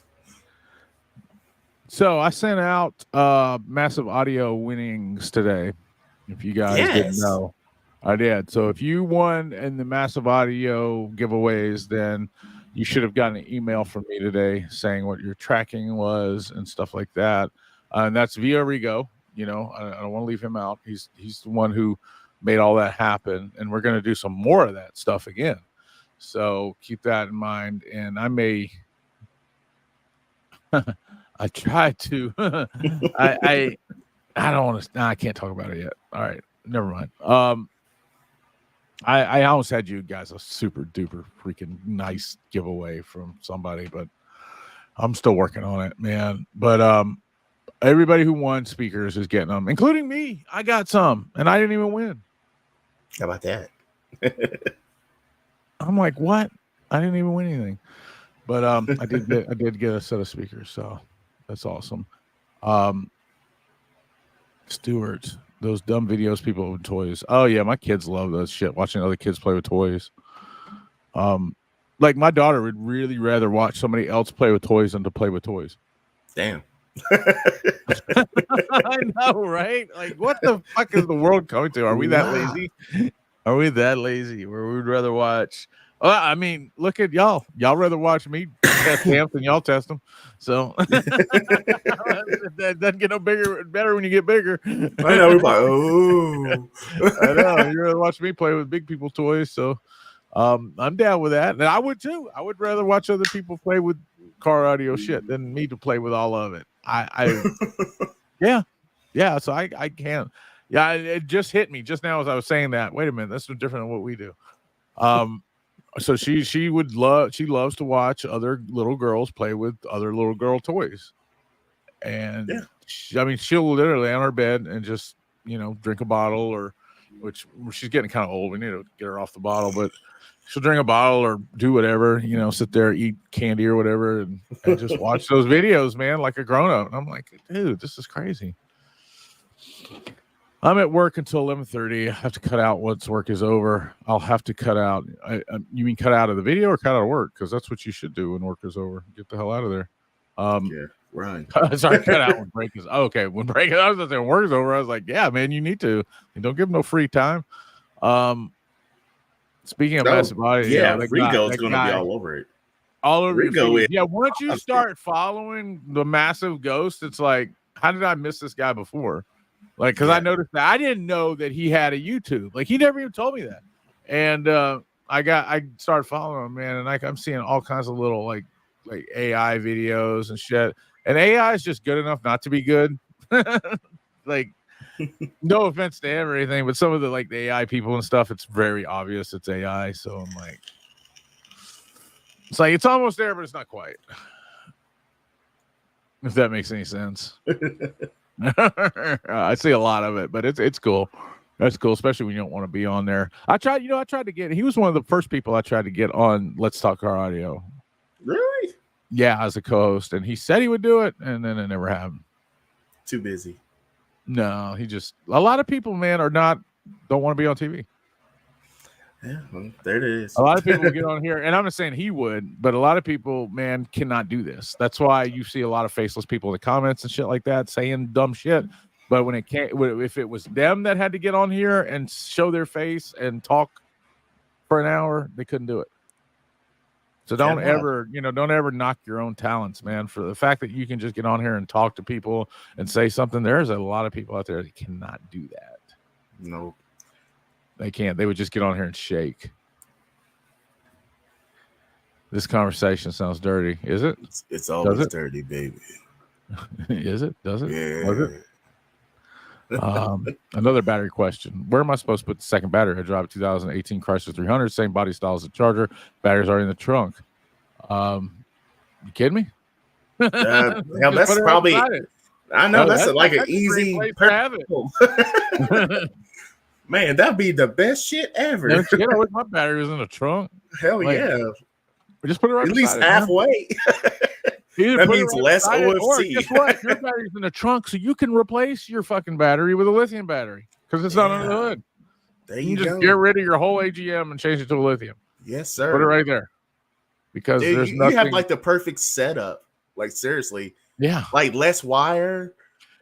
So I sent out massive audio winnings today. If you guys didn't know, I did. So if you won in the massive audio giveaways, then you should have gotten an email from me today saying what your tracking was and stuff like that. And that's via Rigo. I don't want to leave him out. He's the one who made all that happen. And we're going to do some more of that stuff again. So keep that in mind. And I may, I tried to, I don't want to. No, I can't talk about it yet. All right, never mind. I almost had you guys a super duper freaking nice giveaway from somebody, but I'm still working on it, man. But everybody who won speakers is getting them, including me. I got some, and I didn't even win.
How about that?
I'm like, what? I didn't even win anything, but I did get a set of speakers, so that's awesome. Stuart, those dumb videos people with toys. Oh yeah, my kids love those shit. Watching other kids play with toys. Like my daughter would really rather watch somebody else play with toys than to play with toys.
Damn.
I know, right? Like, what the fuck is the world coming to? Are we that lazy? Are we that lazy where we'd rather watch? Well, I mean, look at y'all. Y'all rather watch me test amps than y'all test them. So that doesn't get no better when you get bigger.
I know. We're like, oh,
I know. You rather watch me play with big people's toys. So I'm down with that. And I would too. I would rather watch other people play with car audio shit than me to play with all of it. Yeah. So I can't. Yeah, it just hit me just now as I was saying that. Wait a minute, that's no different than what we do. So she loves to watch other little girls play with other little girl toys, and she'll literally on her bed and just drink a bottle, or which she's getting kind of old. We need to get her off the bottle, but she'll drink a bottle or do whatever, sit there, eat candy or whatever, and just watch those videos, man, like a grown up. And I'm like, dude, this is crazy. I'm at work until 11:30. I have to cut out once work is over. I'll have to cut out. You mean cut out of the video or cut out of work? Because that's what you should do when work is over. Get the hell out of there.
Yeah, right.
Sorry, cut out when break is. Okay, when break is. I was going to say when work is over. I was like, yeah, man, you need to. You don't give them no free time. Speaking of massive audio,
Rigo's going to be all over it.
all over your
Rigo
feed.
is
Yeah, once you start following the massive ghost, it's like, how did I miss this guy before? Like, because I noticed that I didn't know that he had a YouTube. Like, he never even told me that. And I started following him, man, and I'm seeing all kinds of little like AI videos and shit. And AI is just good enough not to be good. Like, no offense to him or anything, but some of the like the AI people and stuff, it's very obvious it's AI. So I'm like, it's like it's almost there, but it's not quite. If that makes any sense. I see a lot of it, but it's cool. That's cool, especially when you don't want to be on there. I tried to get. He was one of the first people I tried to get on Let's Talk Car Audio.
Really?
Yeah, as a co-host, and he said he would do it, and then it never happened.
Too busy.
No, a lot of people, man, don't want to be on TV.
Yeah, well, there it is.
A lot of people get on here, and I'm not saying he would, but a lot of people, man, cannot do this. That's why you see a lot of faceless people in the comments and shit like that saying dumb shit. But when if it was them that had to get on here and show their face and talk for an hour, they couldn't do it. So don't ever knock your own talents, man. For the fact that you can just get on here and talk to people and say something, there's a lot of people out there that cannot do that.
No,
they can't. They would just get on here and shake. This conversation sounds dirty. Is it?
It's always dirty, baby.
Is it? Does it?
Yeah.
Was it? Another battery question. Where am I supposed to put the second battery? I drive a 2018 Chrysler 300, same body style as the Charger. Batteries are in the trunk. You kidding me?
Hell, that's probably. I know that's like an easy
place to have it.
Man, that'd be the best shit ever.
I wish my battery was in the trunk.
Hell yeah!
Just put it right
at least halfway. That means less OFC.
Or guess what? Your battery's in the trunk, so you can replace your fucking battery with a lithium battery because it's not under the hood.
There you
just get rid of your whole AGM and change it to a lithium.
Yes, sir.
Put it right there. Because there's
you
nothing.
have like the perfect setup. Like seriously.
Yeah.
Like less wire.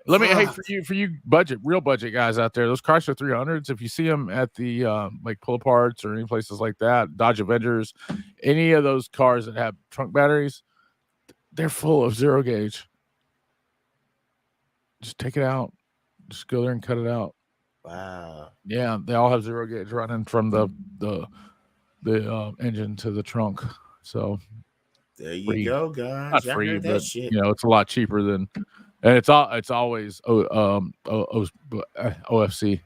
Hey, for you real budget guys out there, those Chrysler 300s, if you see them at the like Pull Aparts or any places like that, Dodge Avengers, any of those cars that have trunk batteries, they're full of zero gauge. Just take it out. Just go there and cut it out.
Wow.
Yeah, they all have zero gauge running from the engine to the trunk. So
there you go, guys.
Not free, but shit. It's a lot cheaper than. And it's always OFC.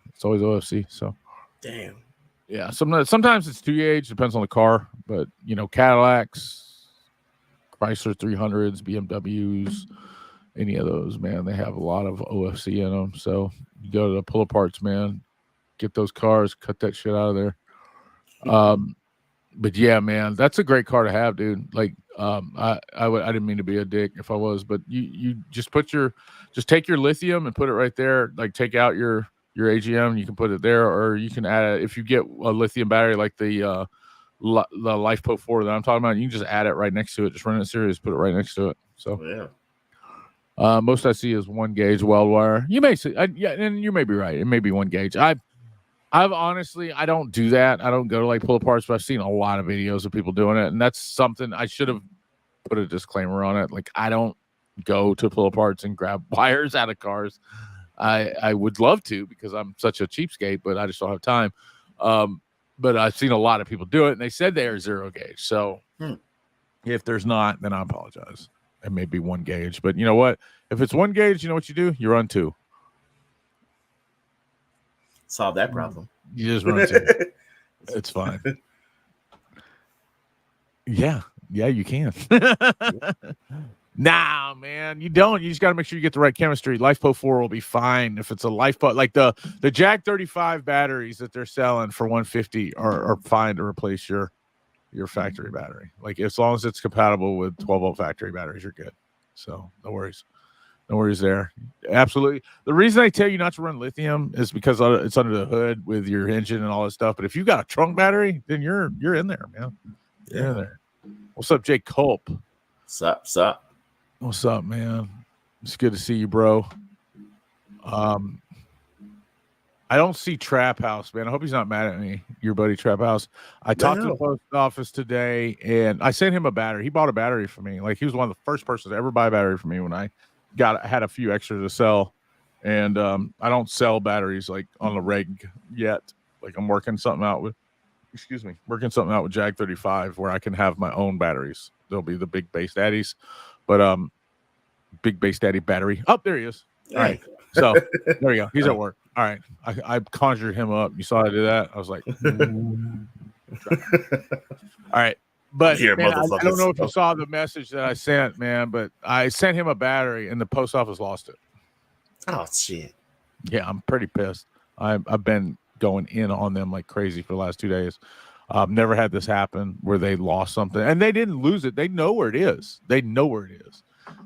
It's always OFC. So
damn.
Yeah. Sometimes it's 2 gauge, depends on the car. But Cadillacs, Chrysler 300s, BMWs, any of those, man, they have a lot of OFC in them. So you go to the Pull Aparts, man, get those cars, cut that shit out of there. But yeah, man, that's a great car to have, dude. Like, I didn't mean to be a dick if I was, but you just take your lithium and put it right there. Like, take out your AGM, you can put it there, or you can add it if you get a lithium battery like the LifePo 4 that I'm talking about. You can just add it right next to it. Just run it series, put it right next to it. So
yeah.
Most I see is 1 gauge weld wire. You may see, and you may be right. It may be 1 gauge. I've honestly, I don't do that. I don't go to like Pull Aparts, but I've seen a lot of videos of people doing it. And that's something I should have put a disclaimer on it. Like, I don't go to Pull Aparts and grab wires out of cars. I would love to because I'm such a cheapskate, but I just don't have time. But I've seen a lot of people do it, and they said they are 0 gauge. So if there's not, then I apologize. It may be 1 gauge. But you know what? If it's 1 gauge, you know what you do? You run 2.
Solve that problem.
You just run 2. It's fine. Yeah, you can. Nah, man, you don't. You just got to make sure you get the right chemistry. LifePo 4 will be fine if it's a LifePo. Like the Jag 35 batteries that they're selling for $150 are fine to replace your factory battery. Like, as long as it's compatible with 12-volt factory batteries, you're good. So no worries. No worries there. Absolutely. The reason I tell you not to run lithium is because it's under the hood with your engine and all that stuff. But if you've got a trunk battery, then you're in there, man. You're in there. What's up, Jake Culp?
Sup?
What's up, man? It's good to see you, bro. I don't see Trap House, man. I hope he's not mad at me, your buddy Trap House. I talked to the post office today, and I sent him a battery. He bought a battery for me. Like, he was one of the first persons to ever buy a battery for me when I had a few extra to sell. And I don't sell batteries like on the reg yet. Like, I'm working something out with Jag 35 where I can have my own batteries. They'll be the big Base Daddies, but big Base Daddy battery. Oh, there he is. All right. So there we go. He's at work. All right. I conjured him up. You saw I did that? I was like, all right. But man, I don't know if you saw the message that I sent, man, but I sent him a battery and the post office lost it.
Oh, shit.
Yeah, I'm pretty pissed. I've been going in on them like crazy for the last 2 days. I've never had this happen where they lost something. And they didn't lose it. They know where it is.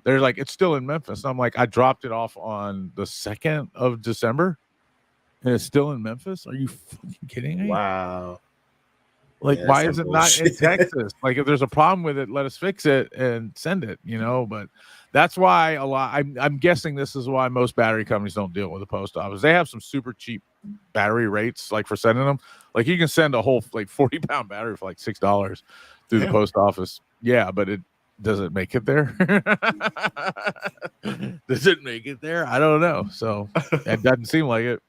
They're like, it's still in Memphis. I'm like, I dropped it off on the 2nd of December, and it's still in Memphis? Are you fucking kidding me?
Wow.
Like, why is it not in Texas? Like, if there's a problem with it, let us fix it and send it, But that's why I'm guessing this is why most battery companies don't deal with the post office. They have some super cheap battery rates, like for sending them. Like, you can send a whole 40-pound battery for like $6 through the post office. Yeah, but does it make it there? Does it make it there? I don't know. So it doesn't seem like it.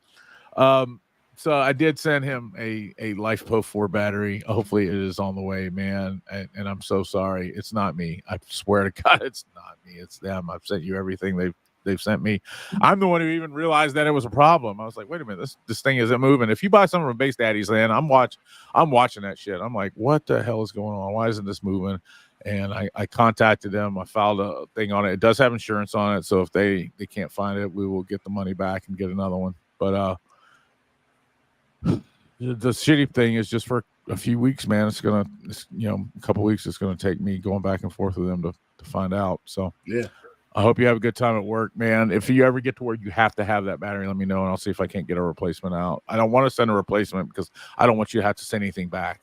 So I did send him a LifePo 4 battery. Hopefully it is on the way, man. And I'm so sorry. It's not me. I swear to God, it's not me. It's them. I've sent you everything they've sent me. I'm the one who even realized that it was a problem. I was like, wait a minute, this thing isn't moving. If you buy something from Base Daddy's Land, I'm watching that shit. I'm like, what the hell is going on? Why isn't this moving? And I contacted them. I filed a thing on it. It does have insurance on it, so if they can't find it, we will get the money back and get another one. But the shitty thing is just for a few weeks, man. It's a couple weeks. It's gonna take me going back and forth with them to find out. So
yeah,
I hope you have a good time at work, man. If you ever get to where you have to have that battery, let me know, and I'll see if I can't get a replacement out. I don't want to send a replacement because I don't want you to have to send anything back.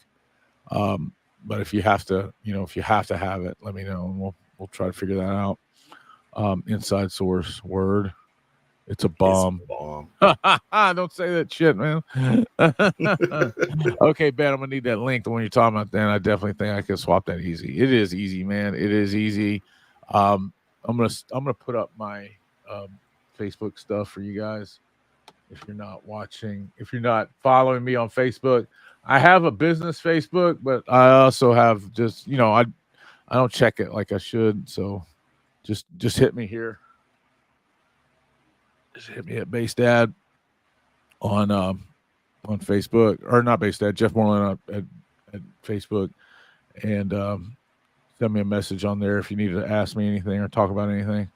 But if you have to, have it, let me know, and we'll try to figure that out. Inside source word. It's a bomb. Don't say that shit, man. Okay, Ben, I'm gonna need that link, the one you're talking about. Then I definitely think I can swap that easy. It is easy, man. It is easy. I'm gonna put up my Facebook stuff for you guys. If you're not following me on Facebook, I have a business Facebook, but I also have just I don't check it like I should. So just hit me here. Just hit me at Base Dad on Facebook, or not Base Dad, Jeff Moreland at Facebook, and send me a message on there if you need to ask me anything or talk about anything.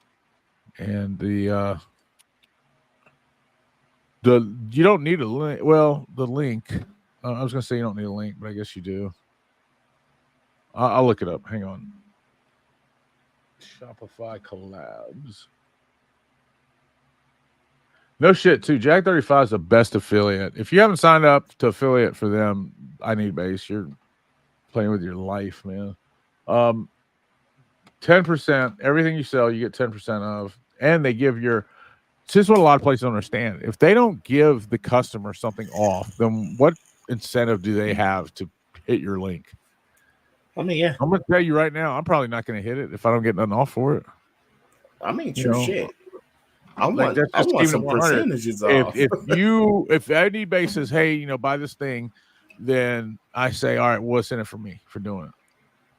And you don't need a link. Well, the link. I was gonna say you don't need a link, but I guess you do. I'll look it up. Hang on. Shopify collabs. No shit, too. Jag 35 is the best affiliate. If you haven't signed up to affiliate for them, I need Base. You're playing with your life, man. 10%, everything you sell, you get 10% of. And they give this is what a lot of places don't understand. If they don't give the customer something off, then what incentive do they have to hit your link?
I mean, yeah.
I'm going to tell you right now, I'm probably not going to hit it if I don't get nothing off for it.
I mean, shit. I want some percentages off.
If any base says, hey, buy this thing, then I say, all right, what's in it for me for doing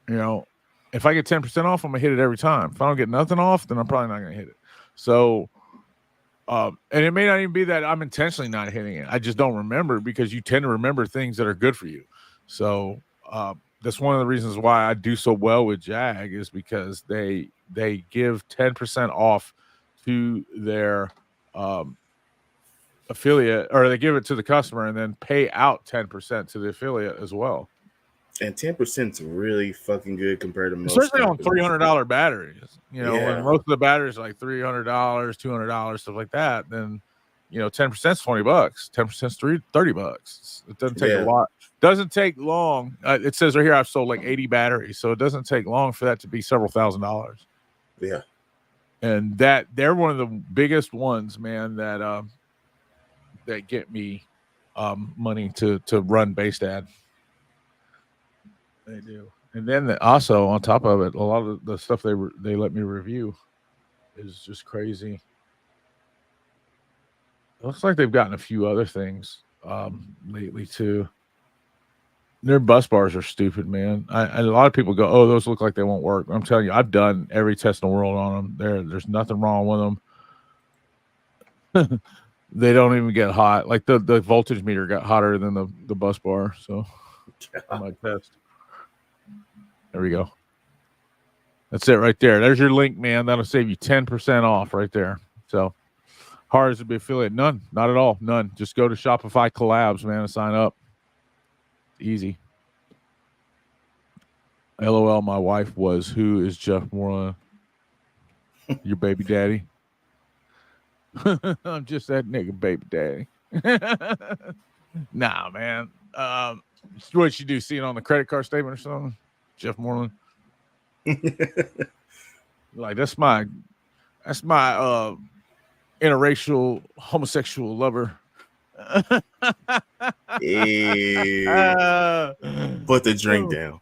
it? If I get 10% off, I'm gonna hit it every time. If I don't get nothing off, then I'm probably not gonna hit it. So, and it may not even be that I'm intentionally not hitting it. I just don't remember, because you tend to remember things that are good for you. So that's one of the reasons why I do so well with Jag, is because they give 10% off to their affiliate, or they give it to the customer and then pay out 10% to the affiliate as well.
And 10% is really fucking good compared to most,
especially on $300 batteries. When most of the batteries are like $300, $200, stuff like that, then 10% is $20. 10% is $30. It doesn't take a lot. Doesn't take long. It says right here I've sold like 80 batteries, so it doesn't take long for that to be several $1,000s.
Yeah.
And that they're one of the biggest ones, man, that that get me money to run based ad. They do. And then also on top of it, a lot of the stuff they let me review is just crazy. It looks like they've gotten a few other things lately too. Their bus bars are stupid, man. A lot of people go, "Oh, those look like they won't work." I'm telling you, I've done every test in the world on them. There's nothing wrong with them. They don't even get hot. Like the voltage meter got hotter than the bus bar. So on my test. There we go. That's it right there. There's your link, man. That'll save you 10% off right there. So hard as to be affiliate. None. Not at all. None. Just go to Shopify Collabs, man, and sign up. Easy. LOL, my wife was. Who is Jeff Moreland? Your baby daddy? I'm just that nigga baby daddy. Nah, man. What you do? See it on the credit card statement or something? Jeff Moreland. Like that's my interracial homosexual lover.
Put the drink down.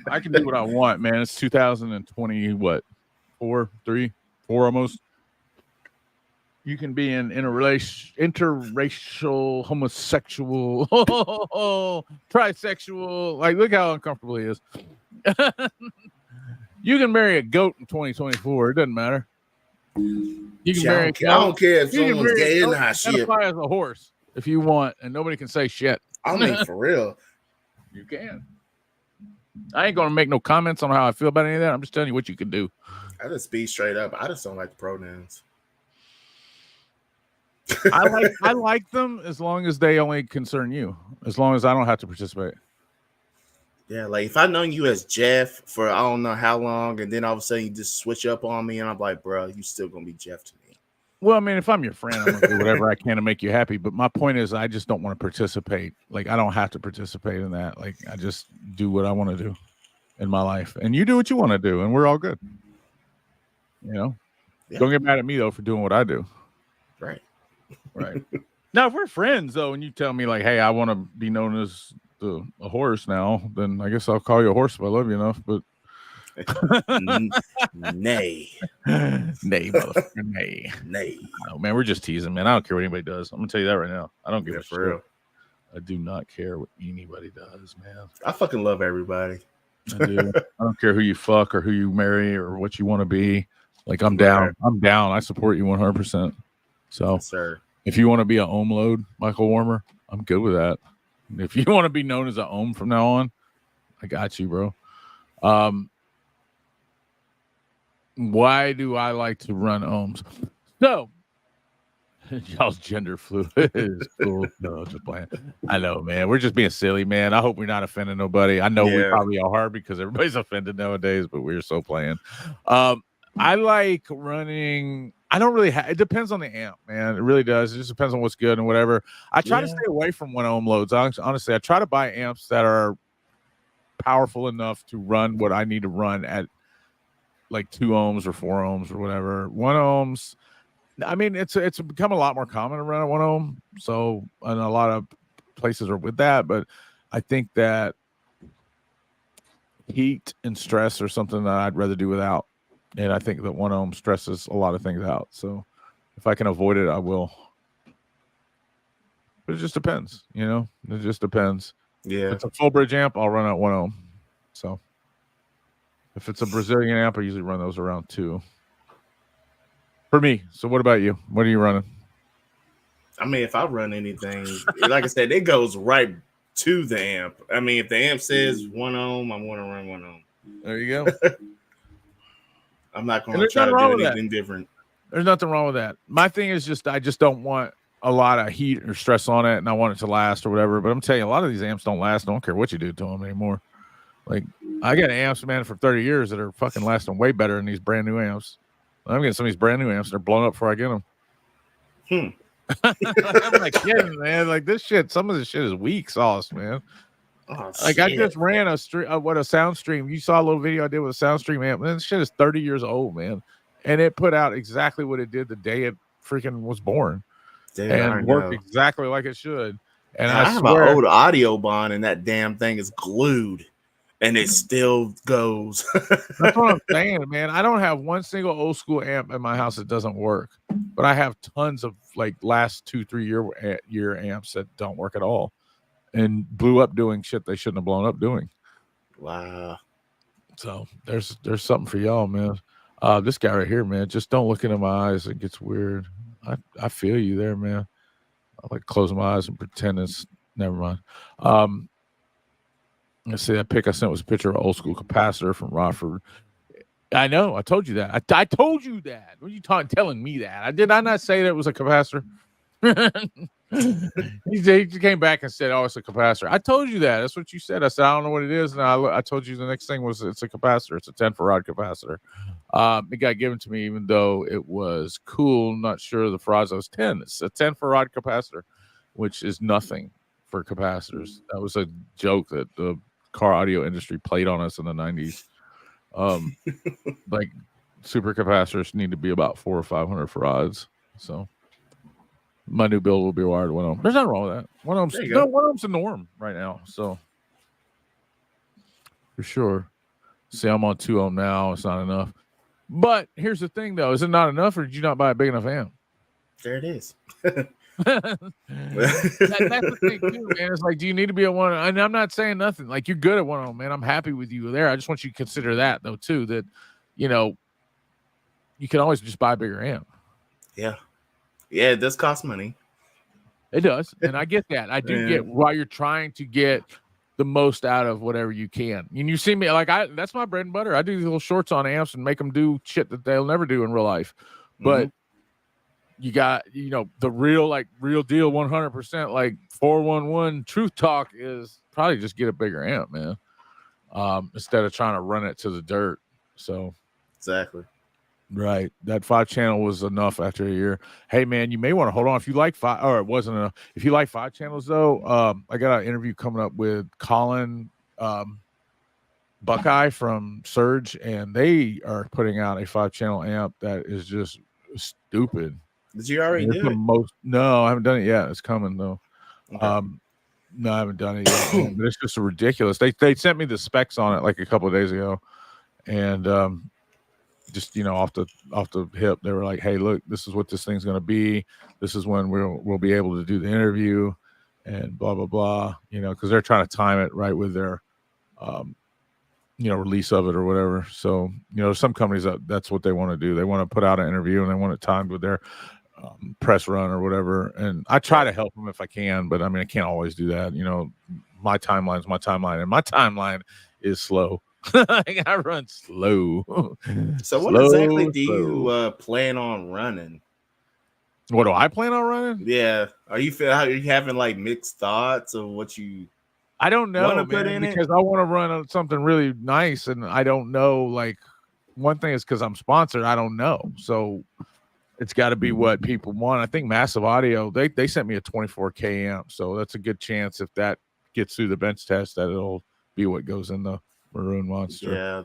I can do what I want, man. It's 2020, what? 4 almost. You can be an interracial, homosexual, trisexual. Like, look how uncomfortable he is. You can marry a goat in 2024. It doesn't matter. You can marry a goat.
I don't care if someone's gay or not. Shit.
Identify as a horse if you want, and nobody can say shit.
I mean, for real.
You can. I ain't gonna make no comments on how I feel about any of that. I'm just telling you what you can do.
I just be straight up. I just don't like the pronouns.
I like them as long as they only concern you. As long as I don't have to participate.
Yeah, like if I known you as Jeff for I don't know how long, and then all of a sudden you just switch up on me, and I'm like, bro, you still gonna be Jeff to me.
Well, I mean, if I'm your friend, I'm gonna do whatever I can to make you happy. But my point is, I just don't want to participate. Like, I don't have to participate in that. Like, I just do what I want to do in my life, and you do what you want to do, and we're all good. You know, yeah. Don't get mad at me though for doing what I do.
Right.
Now, if we're friends though, and you tell me like, "Hey, I want to be known as a horse now," then I guess I'll call you a horse if I love you enough. But
nay,
motherfucker, nay. No, man, we're just teasing, man. I don't care what anybody does. I'm gonna tell you that right now. I don't give a shit. Real. I do not care what anybody does, man.
I fucking love everybody.
I do. I don't care who you fuck or who you marry or what you want to be. Like, I'm down. I'm down. I support you 100%. So,
yes, sir.
If you want to be an ohm load, Michael Warmer, I'm good with that. If you want to be known as an ohm from now on, I got you, bro. Why do I like to run ohms? So, y'all's gender fluid is cool. No, just playing. I know, man. We're just being silly, man. I hope we're not offending nobody. I know we probably are because everybody's offended nowadays, but we're so playing. I like running. I don't really it depends on the amp, man. It really does. It just depends on what's good and whatever. I try to stay away from 1 ohm loads. Honestly, I try to buy amps that are powerful enough to run what I need to run at like 2 ohms or 4 ohms or whatever. 1 ohms. I mean, it's become a lot more common to run at 1 ohm. So, and a lot of places are with that, but I think that heat and stress are something that I'd rather do without. And I think that 1 ohm stresses a lot of things out. So if I can avoid it, I will. But it just depends, you know? It just depends.
Yeah.
If it's a full bridge amp, I'll run at 1 ohm. So if it's a Brazilian amp, I usually run those around 2. For me. So what about you? What are you running?
I mean, if I run anything, like I said, it goes right to the amp. I mean, if the amp says 1 ohm, I'm going to run 1 ohm.
There you go.
I'm not going to try to do anything different.
There's nothing wrong with that. My thing is just I just don't want a lot of heat or stress on it, and I want it to last or whatever. But I'm telling you, a lot of these amps don't last. I don't care what you do to them anymore. Like, I got amps, man, for 30 years that are fucking lasting way better than these brand new amps. I'm getting some of these brand new amps. They're blown up before I get them. I'm like kidding, man. Like, this shit, some of this shit is weak sauce, man.
Oh,
like, shit. I just ran a sound stream. You saw a little video I did with a sound stream amp. Man, this shit is 30 years old, man. And it put out exactly what it did the day it freaking was born,
Dude,
and worked exactly like it should. And
I have an old audio bond, and that damn thing is glued, and it still goes.
That's what I'm saying, man. I don't have one single old school amp in my house that doesn't work, but I have tons of like last 2-3 year amps that don't work at all, and blew up doing shit they shouldn't have blown up doing.
Wow.
So there's something for y'all, man. This guy right here, man, just don't look into my eyes. It gets weird. I feel you there, man. I like close my eyes and pretend it's never mind. Let's see, that pic I sent was a picture of an old school capacitor from Rockford. I know. I told you that. I told you that. What are you telling me that? Did I not say that it was a capacitor? he came back and said, "Oh, it's a capacitor." I told you that. That's what you said. I said, "I don't know what it is," and I told you the next thing was it's a capacitor. It's a 10 farad capacitor. It got given to me even though it was cool. Not sure the farads was 10. It's a 10 farad capacitor, which is nothing for capacitors. That was a joke that the car audio industry played on us in the 90s. Like super capacitors need to be about 400 or 500 farads. So my new build will be wired 1 ohm. There's nothing wrong with that. 1 ohm's the norm right now. So for sure. See, I'm on 2 ohm now. It's not enough. But here's the thing, though: is it not enough, or did you not buy a big enough amp?
There it is.
That's the thing too, man. It's like, do you need to be at 1? And I'm not saying nothing. Like, you're good at 1 ohm, man. I'm happy with you there. I just want you to consider that though too. That you can always just buy a bigger amp.
Yeah, it does cost money.
It does, and I get that. I do get why you're trying to get the most out of whatever you can. And you see me like that's my bread and butter. I do these little shorts on amps and make them do shit that they'll never do in real life. But you got, the real deal 100% like 411 truth talk is probably just get a bigger amp, man. Instead of trying to run it to the dirt. So
exactly.
Right. That 5-channel was enough after a year. Hey man, you may want to hold on. If you like 5, or it wasn't enough. If you like 5 channels though, I got an interview coming up with Colin Buckeye from Surge, and they are putting out a 5-channel amp that is just stupid.
Did you already do it?
No, I haven't done it yet. It's coming though. Okay. No, I haven't done it yet. Man, but it's just ridiculous. They sent me the specs on it like a couple of days ago, and just off the hip, they were like, "Hey, look, this is what this thing's going to be. This is when we'll be able to do the interview, and blah blah blah." Because they're trying to time it right with their, release of it or whatever. So some companies that's what they want to do. They want to put out an interview and they want it timed with their press run or whatever. And I try to help them if I can, but I mean I can't always do that. My timeline's my timeline, and my timeline is slow. I run slow.
So what exactly do you plan on running?
What do I plan on running?
Yeah. Are you having like mixed thoughts of what you
I don't know, man, because I want to run something really nice, and I don't know. Like, one thing is because I'm sponsored, I don't know. So it's got to be what people want. I think Massive Audio, they sent me a 24K amp, so that's a good chance if that gets through the bench test that it'll be what goes in the Maroon Monster.
Yeah,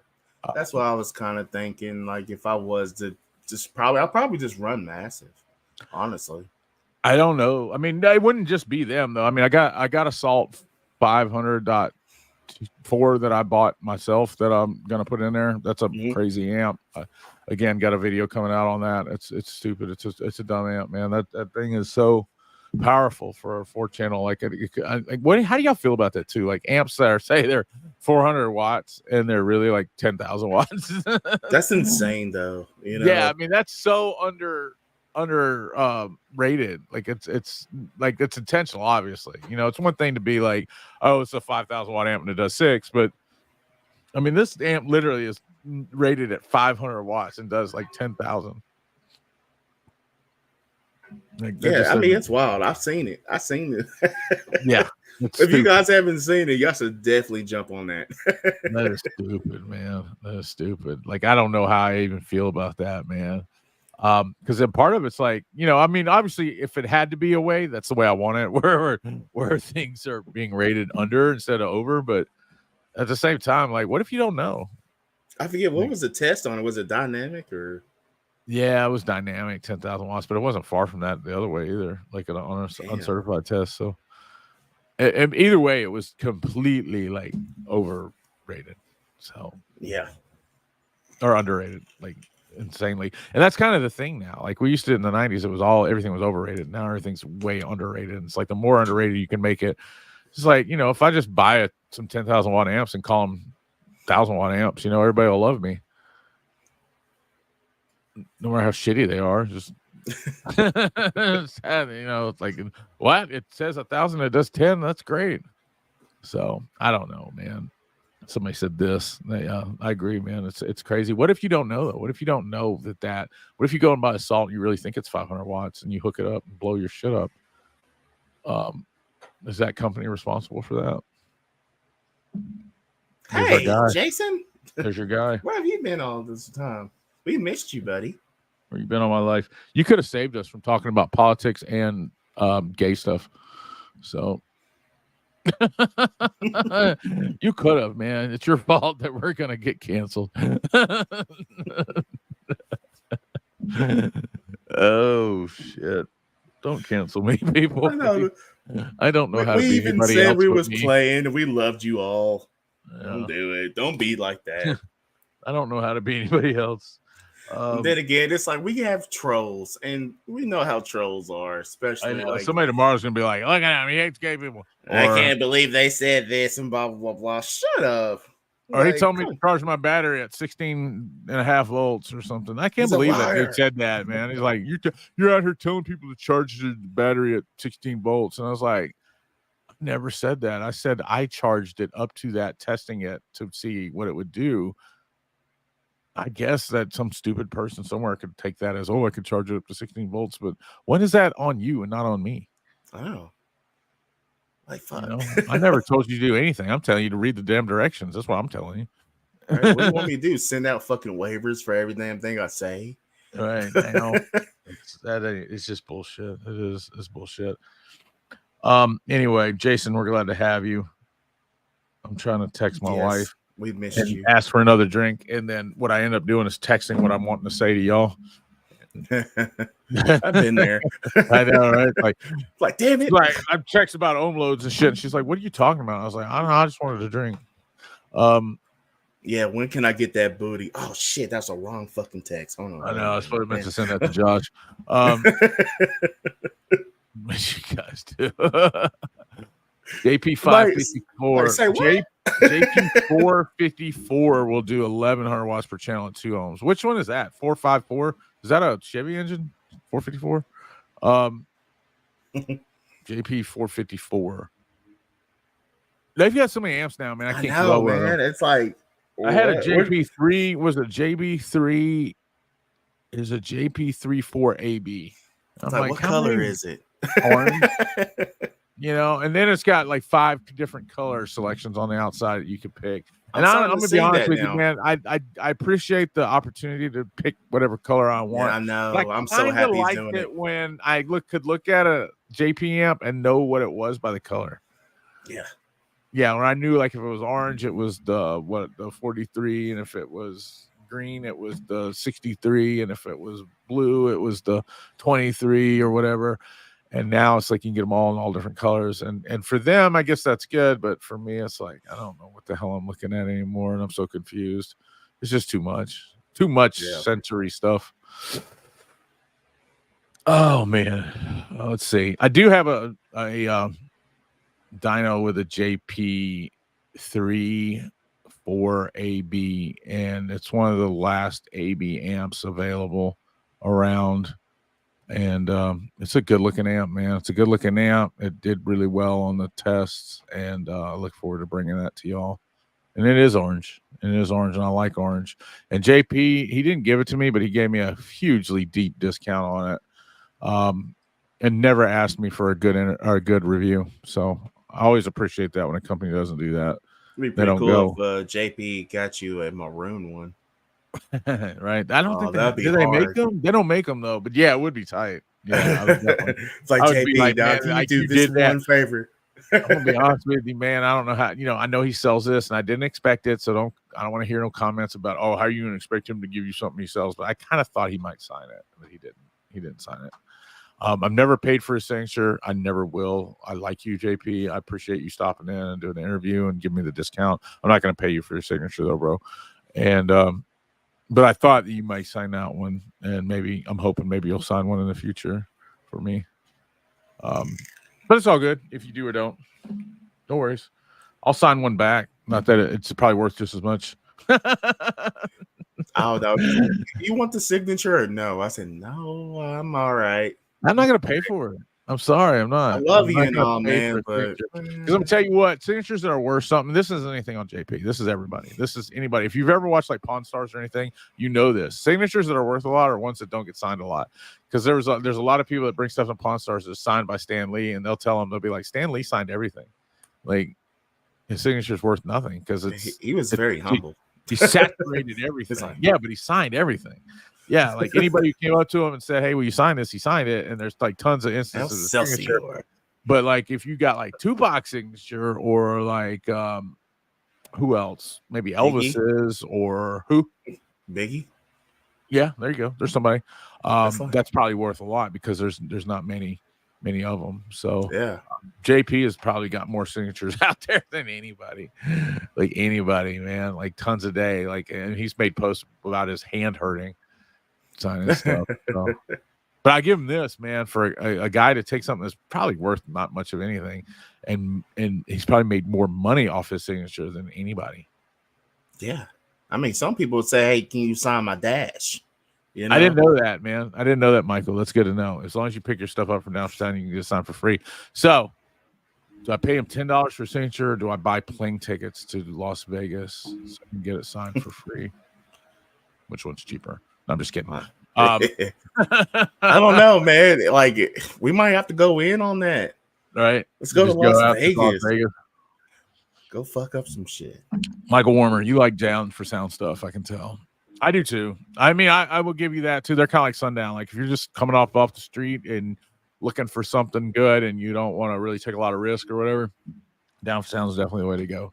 that's what I was kind of thinking. Like, if I was to I'll probably just run Massive. Honestly,
I don't know. I mean, it wouldn't just be them though. I mean, I got Assault 500.4 that I bought myself that I'm gonna put in there. That's a crazy amp. Again, got a video coming out on that. It's stupid. It's a dumb amp, man. That thing is so powerful for a 4-channel. Like, how do y'all feel about that too? Like amps that say they're 400 watts and they're really like 10,000 watts.
That's insane, though.
Yeah, I mean that's so under rated. Like it's like it's intentional. Obviously, it's one thing to be like, oh, it's a 5,000 watt amp and it does 6, but I mean this amp literally is rated at 500 watts and does like 10,000.
Like, yeah, I mean it's wild. I've seen it.
Yeah.
If you guys haven't seen it, y'all should definitely jump on that.
That is stupid, man. That is stupid. Like, I don't know how I even feel about that, man. Because then part of it's like, I mean, obviously, if it had to be a way, that's the way I want it, where things are being rated under instead of over. But at the same time, like, what if you don't know?
I forget what was the test on it. Was it dynamic or?
Yeah, it was dynamic, 10,000 watts, but it wasn't far from that the other way either, like on an uncertified test. So, and either way, it was completely like overrated. So,
Yeah.
or underrated, like insanely. And that's kind of the thing now. Like we used to in the 90s, everything was overrated. Now everything's way underrated. And it's like the more underrated you can make it. It's like, if I just buy some 10,000 watt amps and call them 1,000 watt amps, everybody will love me. No matter how shitty they are, just sad, it's like, what? It says 1,000, it does 10. That's great. So I don't know, man. Somebody said this. I agree, man. It's crazy. What if you don't know though? What if you don't know that? What if you go and buy a salt and you really think it's 500 watts and you hook it up and blow your shit up? Is that company responsible for that?
Hey, Jason.
There's your guy.
Where have you been all this time? We missed you, buddy.
Where you been all my life? You could have saved us from talking about politics and gay stuff. So you could have, man. It's your fault that we're gonna get canceled. Oh shit! Don't cancel me, people. I don't know how to be
even
anybody
said
else
we was
me.
playing and we loved you all. Yeah. Don't do it. Don't be like that.
I don't know how to be anybody else.
Then again, it's like we have trolls, and we know how trolls are. Especially like
somebody tomorrow's gonna be like, "Look at him, he hates gay people."
I can't believe they said this and blah blah blah blah. Shut up.
Or he told me to charge my battery at 16.5 volts or something. I can't believe that dude said that, man. He's like, you're out here telling people to charge the battery at 16 volts. And I was like, I've never said that. I said I charged it up to that, testing it to see what it would do. I guess that some stupid person somewhere could take that as, I could charge it up to 16 volts. But when is that on you and not on me?
Oh. Like, fuck.
I never told you to do anything. I'm telling you to read the damn directions. That's what I'm telling you.
Right, what do you want me to do? Send out fucking waivers for every damn thing I say?
Right. I know. It's just bullshit. It's bullshit. Anyway, Jason, we're glad to have you. I'm trying to text my wife.
We missed you.
Ask for another drink. And then what I end up doing is texting what I'm wanting to say to y'all.
I've been there.
I know, right? Like
damn it!
Like I'm texting about ohm loads and shit. And she's like, "What are you talking about?" I was like, "I don't know. I just wanted to drink."
Yeah. When can I get that booty? Oh shit, that's a wrong fucking text. Hold on.
I know. I was supposed to send that to Josh. What you guys do? JP 554. JP 454 will do 1,100 watts per channel at 2 ohms. Which one is that? 454? Is that a Chevy engine? 454? JP 454. They've got so many amps now, man. I can't
know, man. It's like
I had a JP3. Was a JB3? Is a JP34 AB.
I'm like, what color is it?
Orange. And then it's got like 5 different color selections on the outside that you could pick. And I'm gonna be honest with you, man. I appreciate the opportunity to pick whatever color I want.
Yeah, I know. I'm so happy he's doing it.
When I could look at a JP amp and know what it was by the color. Yeah. When I knew, like, if it was orange, it was the 43, and if it was green, it was the 63, and if it was blue, it was the 23 or whatever. And now it's like you can get them all in all different colors. And for them, I guess that's good. But for me, it's like, I don't know what the hell I'm looking at anymore. And I'm so confused. It's just too much sensory stuff. Oh, man. Let's see. I do have a dyno with a JP3 4 AB. And it's one of the last AB amps available around. And it's a good looking amp, man. It's a good looking amp. It did really well on the tests, and I look forward to bringing that to y'all. And it is orange, and I like orange. And JP, he didn't give it to me, but he gave me a hugely deep discount on it, and never asked me for a good review. So I always appreciate that when a company doesn't do that.
It'd be pretty cool if JP got you a maroon one.
Right. I don't think they make them. They don't make them though, but yeah, it would be tight. Yeah,
it's like JP, you do this one favor.
I'm gonna be honest with you, man. I don't know how. I know he sells this, and I didn't expect it, so I don't want to hear no comments about, oh, how are you gonna expect him to give you something he sells? But I kind of thought he might sign it, but he didn't. He didn't sign it. I've never paid for his signature. I never will. I like you, JP. I appreciate you stopping in and doing the interview and giving me the discount. I'm not going to pay you for your signature though, bro. And but I thought that you might sign that one, and I'm hoping maybe you'll sign one in the future for me. But it's all good if you do or don't. No worries. I'll sign one back. Not that it's probably worth just as much.
Oh, no. You want the signature or no? I said, no, I'm all right.
I'm not going to pay for it. I'm sorry. I'm not.
I love you and all, man. But
because I'm going to tell you what, signatures that are worth something. This isn't anything on JP. This is everybody. This is anybody. If you've ever watched like Pawn Stars or anything, you know this. Signatures that are worth a lot are ones that don't get signed a lot. Because there's a lot of people that bring stuff in Pawn Stars that's signed by Stan Lee, and they'll be like, Stan Lee signed everything. Like his signature is worth nothing because
he was very humble.
He saturated everything. Yeah, but he signed everything. Yeah, like anybody who came up to him and said, "Hey, will you sign this?" He signed it, and there's like tons of instances of signature. But like if you got like Tupac's signature or like who else? Maybe Elvis's or who?
Biggie.
Yeah, there you go. There's somebody. That's probably worth a lot because there's not many of them. So
yeah,
JP has probably got more signatures out there than anybody. Like anybody, man. Like tons a day. Like, and he's made posts about his hand hurting signing stuff. So. But I give him this, man, for a guy to take something that's probably worth not much of anything, and he's probably made more money off his signature than anybody.
Yeah, I mean, some people would say, "Hey, can you sign my dash?" You know?
I didn't know that, man. I didn't know that, Michael. That's good to know. As long as you pick your stuff up from downtown, you can get it signed for free. So, do I pay him $10 for signature, or do I buy plane tickets to Las Vegas so I can get it signed for free? Which one's cheaper? No, I'm just kidding.
I don't know, man. Like, we might have to go in on that.
Right.
Let's go to Las Vegas. Go fuck up some shit.
Michael Warmer, you like down for sound stuff, I can tell. I do too. I mean, I will give you that too. They're kind of like Sundown. Like if you're just coming off the street and looking for something good and you don't want to really take a lot of risk or whatever, down for sound is definitely the way to go.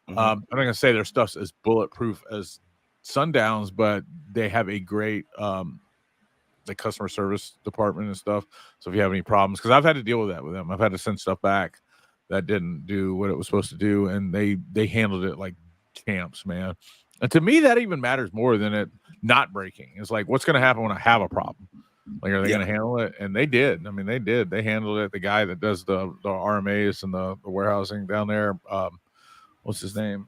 Mm-hmm. I'm not gonna say their stuff's as bulletproof as Sundowns, but they have a great the customer service department and stuff. So if you have any problems, because I've had to deal with that with them, I've had to send stuff back that didn't do what it was supposed to do, and they handled it like champs, man. And to me, that even matters more than it not breaking. It's like, what's going to happen when I have a problem? Like, are they going to handle it? And they did. I mean, they did. They handled it. The guy that does the RMAs and the warehousing down there, what's his name?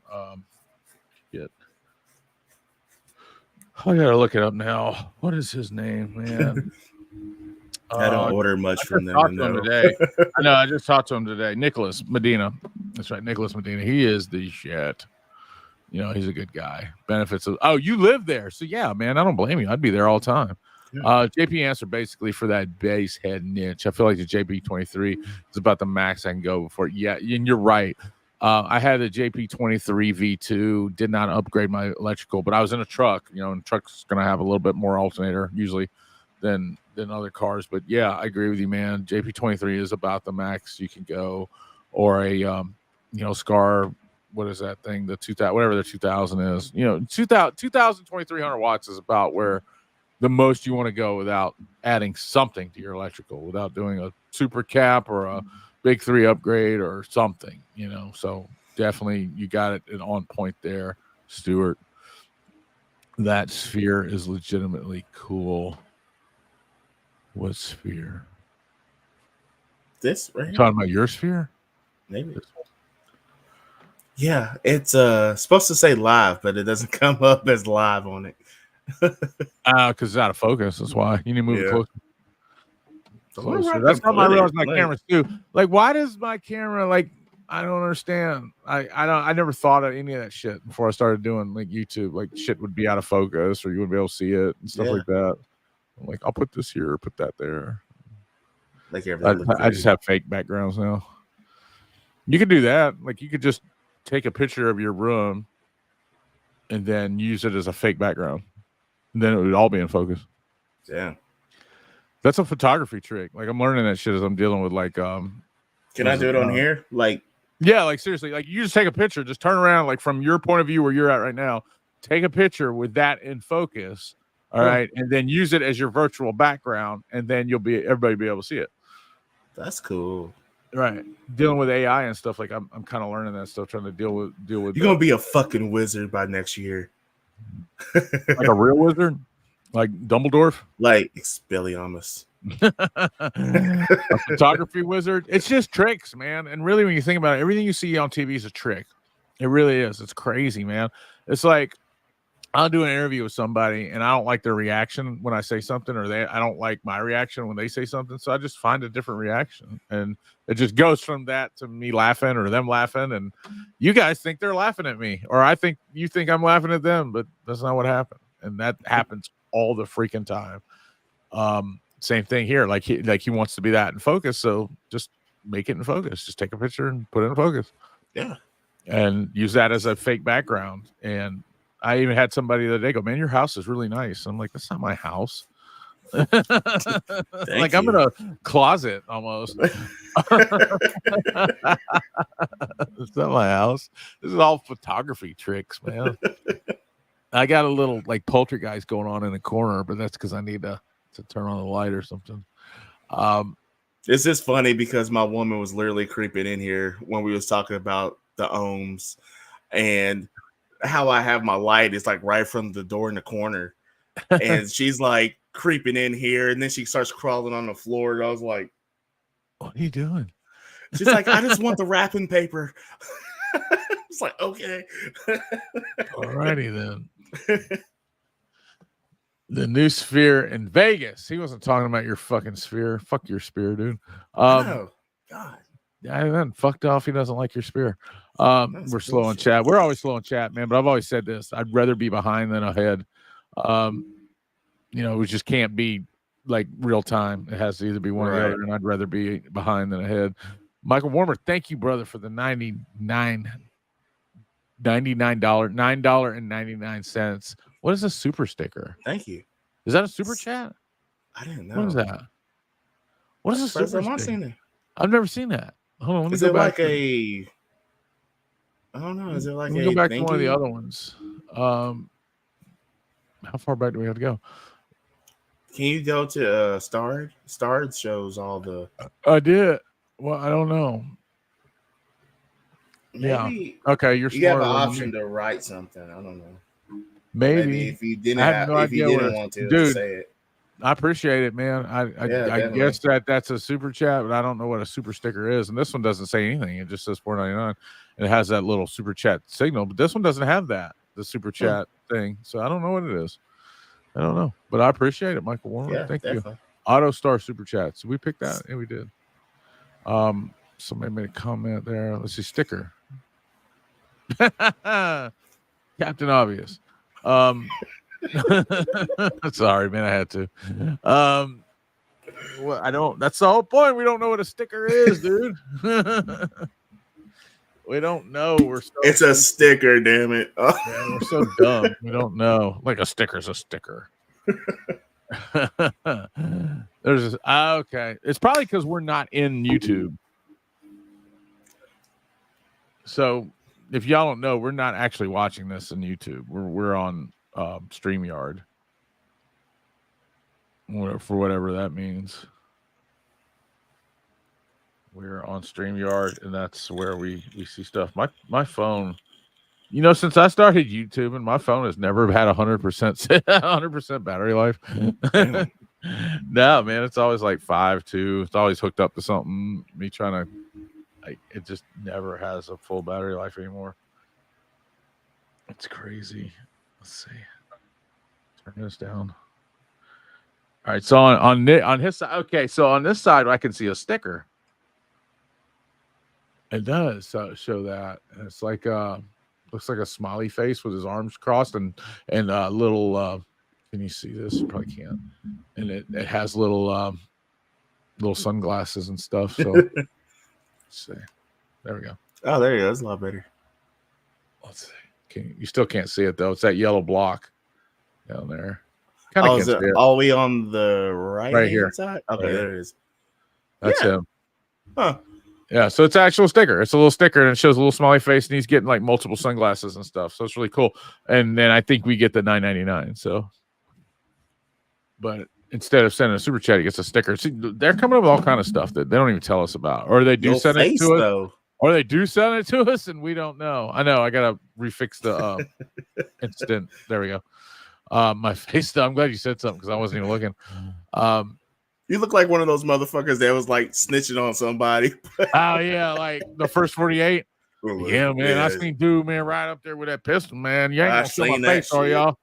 I gotta look it up now. What is his name, man?
I don't order much from them.
Today. I know. I just talked to him today. Nicholas Medina. That's right, Nicholas Medina. He is the shit. You know, he's a good guy. Benefits of. Oh, you live there, so yeah, man. I don't blame you. I'd be there all the time. Yeah. JP answer basically for that base head niche. I feel like the JP23 is about the max I can go before. Yeah, and you're right. I had a JP23 V2, did not upgrade my electrical, but I was in a truck, you know, and truck's going to have a little bit more alternator usually than other cars. But yeah, I agree with you, man. JP23 is about the max you can go, or a, SCAR, what is that thing? The 2000, whatever the 2000 is, 2,300 watts is about where the most you want to go without adding something to your electrical, without doing a super cap or a big 3 upgrade or something, so definitely you got it on point there, Stuart. That sphere is legitimately cool. What sphere?
This right?
You talking about your sphere?
Maybe. Yeah, it's supposed to say live, but it doesn't come up as live on it.
Because it's out of focus. That's why you need to move it closer. Closer. That's how I realized my camera's too. Like, why does my camera I don't understand. I never thought of any of that shit before I started doing like YouTube. Like shit would be out of focus or you wouldn't be able to see it and stuff like that. I'm like, I'll put this here, put that there.
Like
I just have fake backgrounds now. You could do that. Like you could just take a picture of your room and then use it as a fake background. And then it would all be in focus.
Yeah.
That's a photography trick. Like I'm learning that shit as I'm dealing with like
Can I do it on here? Like,
yeah, like seriously, like you just take a picture, just turn around, like from your point of view where you're at right now, take a picture with that in focus. All right, and then use it as your virtual background, and then everybody be able to see it.
That's cool.
Right, dealing with AI and stuff, like I'm kind of learning that stuff, trying to deal with.
You're gonna be a fucking wizard by next year,
like a real wizard, like Dumbledore,
like Expelliarmus.
A photography wizard. It's just tricks, man. And really, when you think about it, everything you see on TV is a trick. It really is. It's crazy, man. It's like I'll do an interview with somebody and I don't like their reaction when I say something, or I don't like my reaction when they say something. So I just find a different reaction, and it just goes from that to me laughing or them laughing. And you guys think they're laughing at me, or I think you think I'm laughing at them, but that's not what happened. And that happens all the freaking time. Same thing here. Like he wants to be that in focus. So just make it in focus. Just take a picture and put it in focus.
Yeah.
And use that as a fake background. And I even had somebody the other day go, "Man, your house is really nice." I'm like, "That's not my house." Like I'm in a closet almost. It's not my house. This is all photography tricks, man. I got a little like poltergeist going on in the corner, but that's because I need to turn on the light or something.
It's just funny because my woman was literally creeping in here when we was talking about the ohms and how I have my light is like right from the door in the corner, and she's like creeping in here, and then she starts crawling on the floor, and I was like,
"What are you doing?"
She's like, "I just want the wrapping paper." It's like, okay.
Alrighty then. The new sphere in Vegas. He wasn't talking about your fucking sphere. Fuck your sphere, dude.
Oh God.
Yeah, then fucked off. He doesn't like your spear. We're slow on chat. We're always slow on chat, man. But I've always said this: I'd rather be behind than ahead. We just can't be like real time. It has to either be one or the other, and I'd rather be behind than ahead. Michael Warmer, thank you, brother, for the $9.99. What is a super sticker?
Thank you.
Is that a super chat?
I didn't know.
What is that? What is a super sticker? I've never seen that. Hold on, let me go back.
I don't know. Is it like
go back to one of the other ones? How far back do we have to go?
Can you go to Starred? Starred shows all the.
I did. Well, I don't know.
Maybe,
yeah. Okay, you
have an option to write something. I don't know.
Maybe
if you didn't want to say it.
I appreciate it, man. I guess that's a super chat, but I don't know what a super sticker is. And this one doesn't say anything. It just says $4.99. It has that little super chat signal, but this one doesn't have that, the super chat thing. So I don't know what it is. I don't know, but I appreciate it, Michael Warner.
Yeah,
Thank
definitely.
you. Auto Star super chat. So we picked that. Yeah, we did. Somebody made a comment there. Let's see, sticker. Captain Obvious. Sorry, man, I had to. Well, I don't. That's the whole point. We don't know what a sticker is, dude. We don't know.
It's a sticker, damn it. Oh.
Yeah, we're so dumb. We don't know. Like a sticker's a sticker. There's this. Okay, it's probably because we're not in YouTube. So if y'all don't know, we're not actually watching this in YouTube. We're on StreamYard, for whatever that means. We're on StreamYard, and that's where we see stuff. My phone, since I started YouTube, and my phone has never had 100% battery life. No, man, it's always like 5.2. It's always hooked up to something. Me trying to. It just never has a full battery life anymore. It's crazy. Let's see. Turn this down. All right. So on his side, okay. So on this side, I can see a sticker. It does show that. And it's like looks like a smiley face with his arms crossed and a little. Can you see this? You probably can't. And it has little sunglasses and stuff. So. See, there we go.
Oh, there you go. That's a lot better.
Let's see. You still can't see it though. It's that yellow block down there.
Is it all the way on the right
here
side? Okay, right there it is.
That's him.
Huh.
Yeah, so it's an actual sticker. It's a little sticker, and it shows a little smiley face, and he's getting like multiple sunglasses and stuff. So it's really cool. And then I think we get the $9.99. So, but instead of sending a super chat, he gets a sticker. See, they're coming up with all kind of stuff that they don't even tell us about, or they do
Your
send
face,
it to us,
though.
or they do send it to us, and we don't know. I know. I gotta refix the instant. There we go. My face. Though, I'm glad you said something because I wasn't even looking.
You look like one of those motherfuckers that was like snitching on somebody.
Oh yeah, like the first 48. Yeah, man.
Yeah.
I seen dude, man, right up there with that pistol, man. You ain't
I
gonna show my
seen that
face, are
shit.
y'all?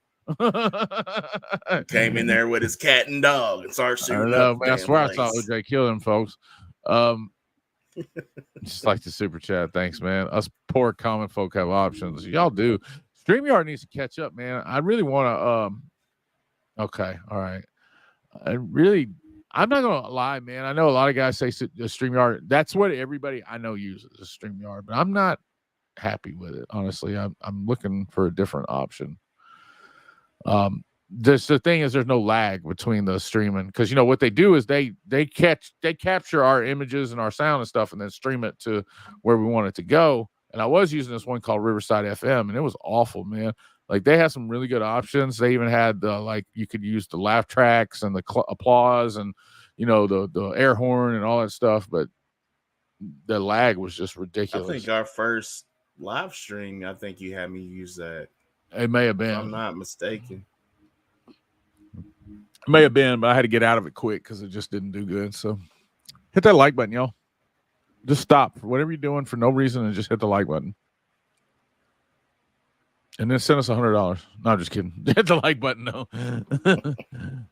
Came in there with his cat and dog and started
I
shooting
know,
up.
man. I swear I saw OJ kill them folks. Just like the super chat. Thanks, man. Us poor common folk have options. Y'all do. StreamYard needs to catch up, man. I really want to. Okay, all right. I'm not gonna lie, man. I know a lot of guys say StreamYard. That's what everybody I know uses is StreamYard, but I'm not happy with it. Honestly, I'm looking for a different option. The thing is, there's no lag between the streaming because you know what they do is they capture our images and our sound and stuff, and then stream it to where we want it to go. And I was using this one called Riverside FM, and it was awful, man. Like they had some really good options. They even had like you could use the laugh tracks and the applause and you know the air horn and all that stuff, but the lag was just ridiculous.
I think our first live stream, I think you had me use that.
It may have been.
If I'm not mistaken.
It may have been, but I had to get out of it quick because it just didn't do good. So hit that like button, y'all. Just stop for whatever you're doing for no reason and just hit the like button. And then send us $100. No, I'm just kidding. Hit the like button, no.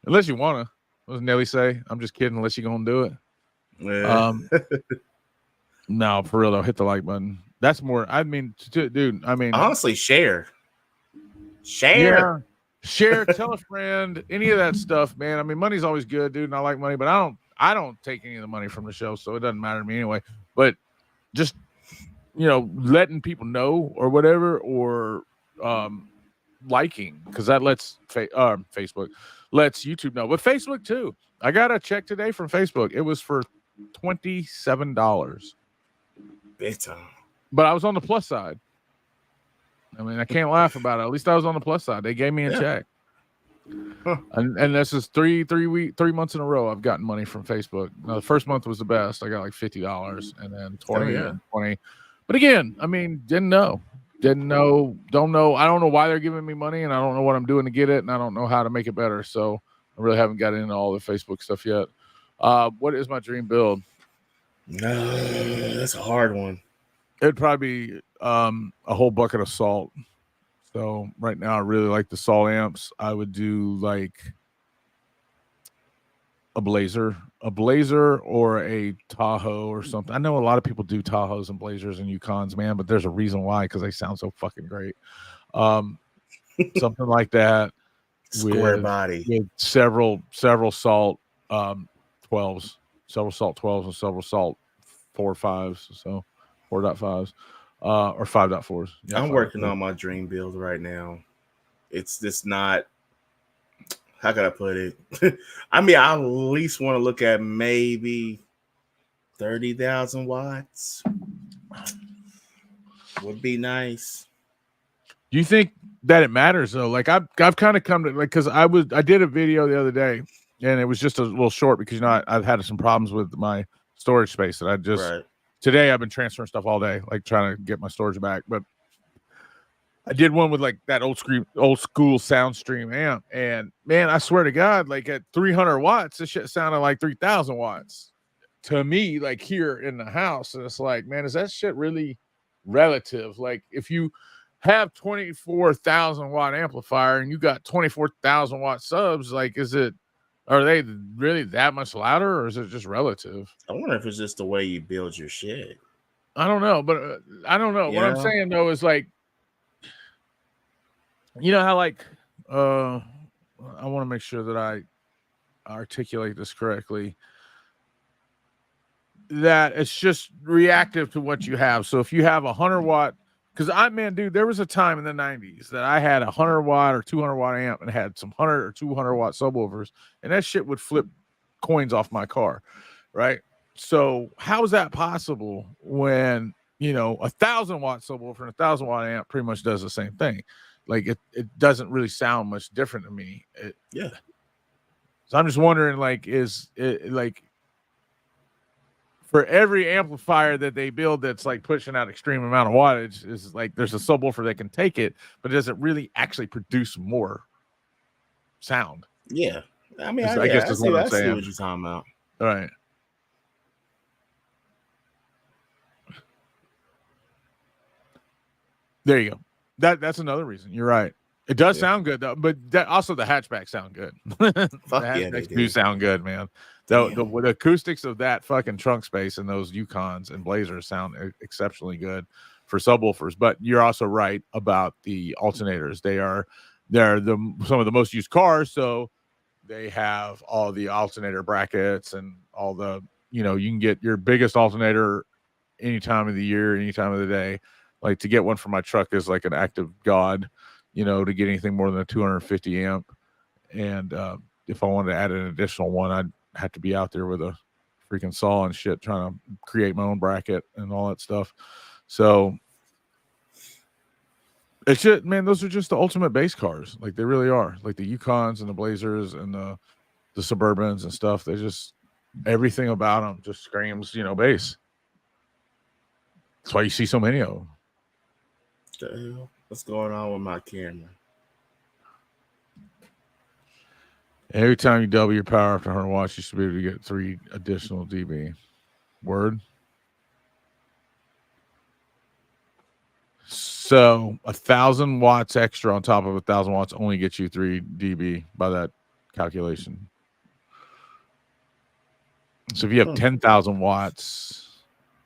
Unless you want to. What does Nelly say? I'm just kidding unless you're going to do it.
Yeah.
No, for real, though. Hit the like button. That's more. I mean, dude, I mean.
Honestly, share.
Yeah. Share, tell a friend, any of that stuff, man. I mean, money's always good, dude, and I like money, but I don't take any of the money from the show, so it doesn't matter to me anyway. But just, you know, letting people know or whatever, or liking, because that lets Facebook lets YouTube know, but Facebook too. I got a check today from Facebook. It was for $27.
Big time.
But I was on the plus side. I mean, I can't laugh about it. At least I was on the plus side. They gave me a check. Huh. And this is three months in a row I've gotten money from Facebook. Now, the first month was the best. I got like $50 and then 20 and 20. But again, I mean, don't know. I don't know why they're giving me money, and I don't know what I'm doing to get it, and I don't know how to make it better. So I really haven't got into all the Facebook stuff yet. What is my dream build?
No, that's a hard one.
It'd probably be a whole bucket of salt. So right now I really like the salt amps. I would do like a Blazer or a Tahoe or something. I know a lot of people do Tahoes and Blazers and Yukons, man, but there's a reason why, because they sound so fucking great. Something like that.
Square body
with several salt 12s, several salt 12s and several salt 4.5s. So 4.5s or 5.4s. Yeah,
I'm working on my dream build right now. It's just not, how can I put it? I mean, I at least want to look at maybe 30,000 watts. Would be nice.
Do you think that it matters though? Like I've kind of come to like, because I did a video the other day and it was just a little short because you know I've had some problems with my storage space that I just today I've been transferring stuff all day, like trying to get my storage back. But I did one with like that old school SoundStream amp, and man, I swear to God, like at 300 watts, this shit sounded like 3,000 watts to me, like here in the house. And it's like, man, is that shit really relative? Like if you have 24,000 watt amplifier and you got 24,000 watt subs, like are they really that much louder, or is it just relative?
I wonder if it's just the way you build your shit.
I don't know, but I don't know. What I'm saying though is like, you know how like I want to make sure that I articulate this correctly, that it's just reactive to what you have. So if you have 100 watt, because dude, there was a time in the 90s that I had 100 watt or 200 watt amp and had some 100 or 200 watt subwoofers, and that shit would flip coins off my car, right? So how is that possible when, you know, 1,000-watt subwoofer and 1,000-watt amp pretty much does the same thing? Like it doesn't really sound much different to me.
Yeah.
So I'm just wondering, like, is it like for every amplifier that they build that's like pushing out extreme amount of wattage, is like there's a subwoofer that can take it, but does it really actually produce more sound?
Yeah. I mean,
I guess is what I'm
I see
saying.
what you're talking about.
All right. There you go. That's another reason. You're right. It does sound good though, but also the hatchbacks sound good. The hatchbacks do sound good, man. The acoustics of that fucking trunk space and those Yukons and Blazers sound exceptionally good for subwoofers. But you're also right about the alternators. They're some of the most used cars, so they have all the alternator brackets and all the, you know, you can get your biggest alternator any time of the year, any time of the day. Like to get one for my truck is like an act of God, you know, to get anything more than a 250 amp. And if I wanted to add an additional one, I'd have to be out there with a freaking saw and shit trying to create my own bracket and all that stuff. So it's just, man, those are just the ultimate bass cars. Like they really are. Like the Yukons and the Blazers and the Suburbans and stuff. They just, everything about them just screams, you know, bass. That's why you see so many of them.
The hell? What's going on with my camera?
Every time you double your power after 100 watts, you should be able to get 3 additional dB. Word. So 1,000 watts extra on top of 1,000 watts only gets you 3 dB by that calculation. So if you have 10,000 watts,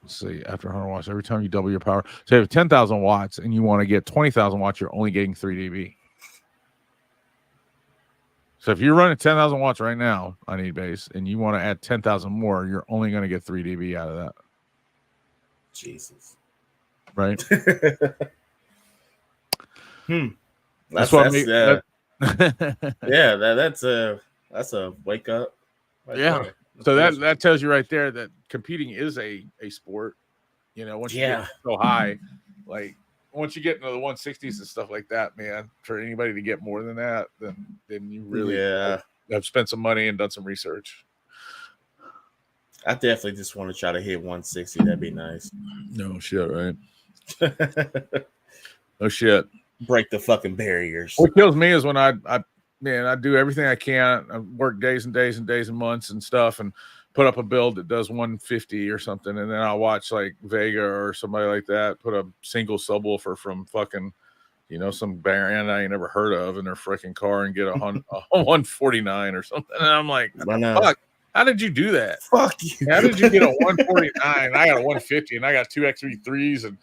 let's see, after 100 watts, every time you double your power, so you have 10,000 watts and you want to get 20,000 watts, you're only getting 3 dB. So if you're running 10,000 watts right now on E-Bass and you want to add 10,000 more, you're only going to get 3 dB out of that.
Jesus.
Right?
That's a wake up.
Right there. So that tells you right there that competing is a sport. You know, once you get so high, like once you get into the 160s and stuff like that, man, for anybody to get more than that, then you really have spent some money and done some research.
I definitely just want to try to hit 160. That'd be nice.
No shit, right? No shit.
Break the fucking barriers.
What kills me is when I do everything I can. I work days and days and days and months and stuff and put up a build that does 150 or something. And then I'll watch like Vega or somebody like that put a single subwoofer from fucking, you know, some band I ain't never heard of in their freaking car and get a 149 or something. And I'm like, fuck, how did you do that?
Fuck you.
How did you get a 149? I got a 150 and I got 2 X33s and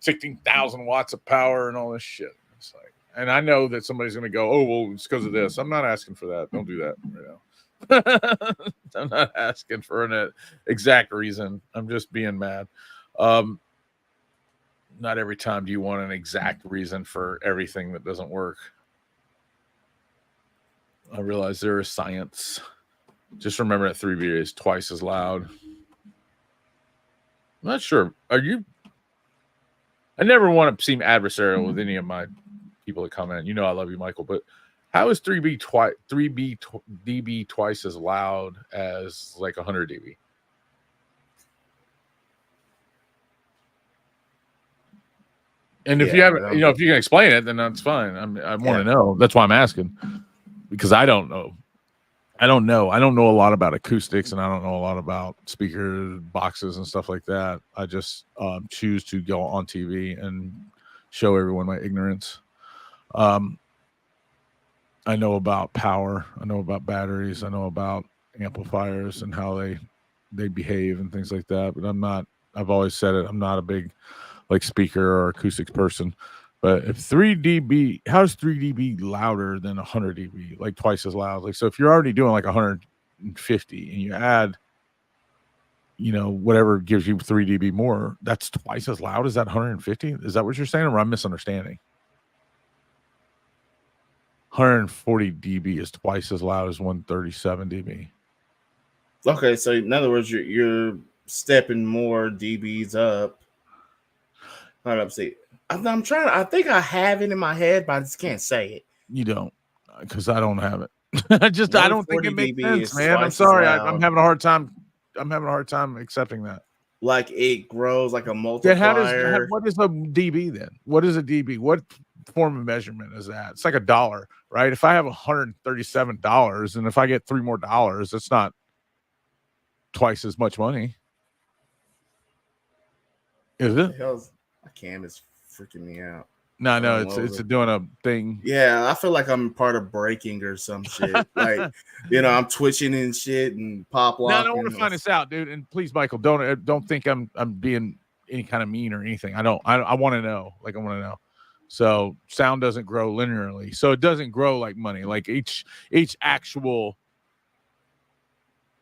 16,000 watts of power and all this shit. It's like, and I know that somebody's going to go, oh, well, it's because of this. I'm not asking for that. Don't do that right now. I'm not asking for an exact reason. I'm just being mad. Not every time do you want an exact reason for everything that doesn't work. I realize there is science. Just remember that 3B is twice as loud. I'm not sure. Are you? I never want to seem adversarial with any of my people that comment. You know I love you, Michael, but how is 3B dB twice as loud as like 100 dB? And if you haven't, you know, if you can explain it, then that's fine. I want to know. That's why I'm asking, because I don't know. I don't know a lot about acoustics, and I don't know a lot about speaker boxes and stuff like that. I just choose to go on TV and show everyone my ignorance. I know about power. I know about batteries. I know about amplifiers and how they behave and things like that. But I've always said it, I'm not a big like speaker or acoustics person. But if 3 dB, how is 3 dB louder than 100 dB? Like twice as loud. Like, so if you're already doing like 150 and you add, you know, whatever gives you 3 dB more, that's twice as loud as that 150. Is that what you're saying? Or I'm misunderstanding? 140 dB is twice as loud as 137 dB.
Okay, so in other words, you're stepping more DBs up. Hold up, see. I'm trying. I think I have it in my head, but I just can't say it.
You don't, because I don't have it. I don't think it makes
DB
sense,
is
man. I'm
twice as
sorry. I'm
loud.
having a hard time. I'm having a hard time accepting that.
Like it grows like a
Yeah,
multiplier.
what is a DB then? What is a DB? What form of measurement is that? It's like $1, right? If I have $137 and if I get $3 more, it's not twice as much money. Is it?
My cam is freaking me out.
No, it's doing a thing.
Yeah, I feel like I'm part of breaking or some shit. Like, I'm twitching and shit and pop locking.
No, I don't want to find this out, dude. And please, Michael, don't think I'm being any kind of mean or anything. I want to know. Like, I want to know. So sound doesn't grow linearly. So it doesn't grow like money. Like each actual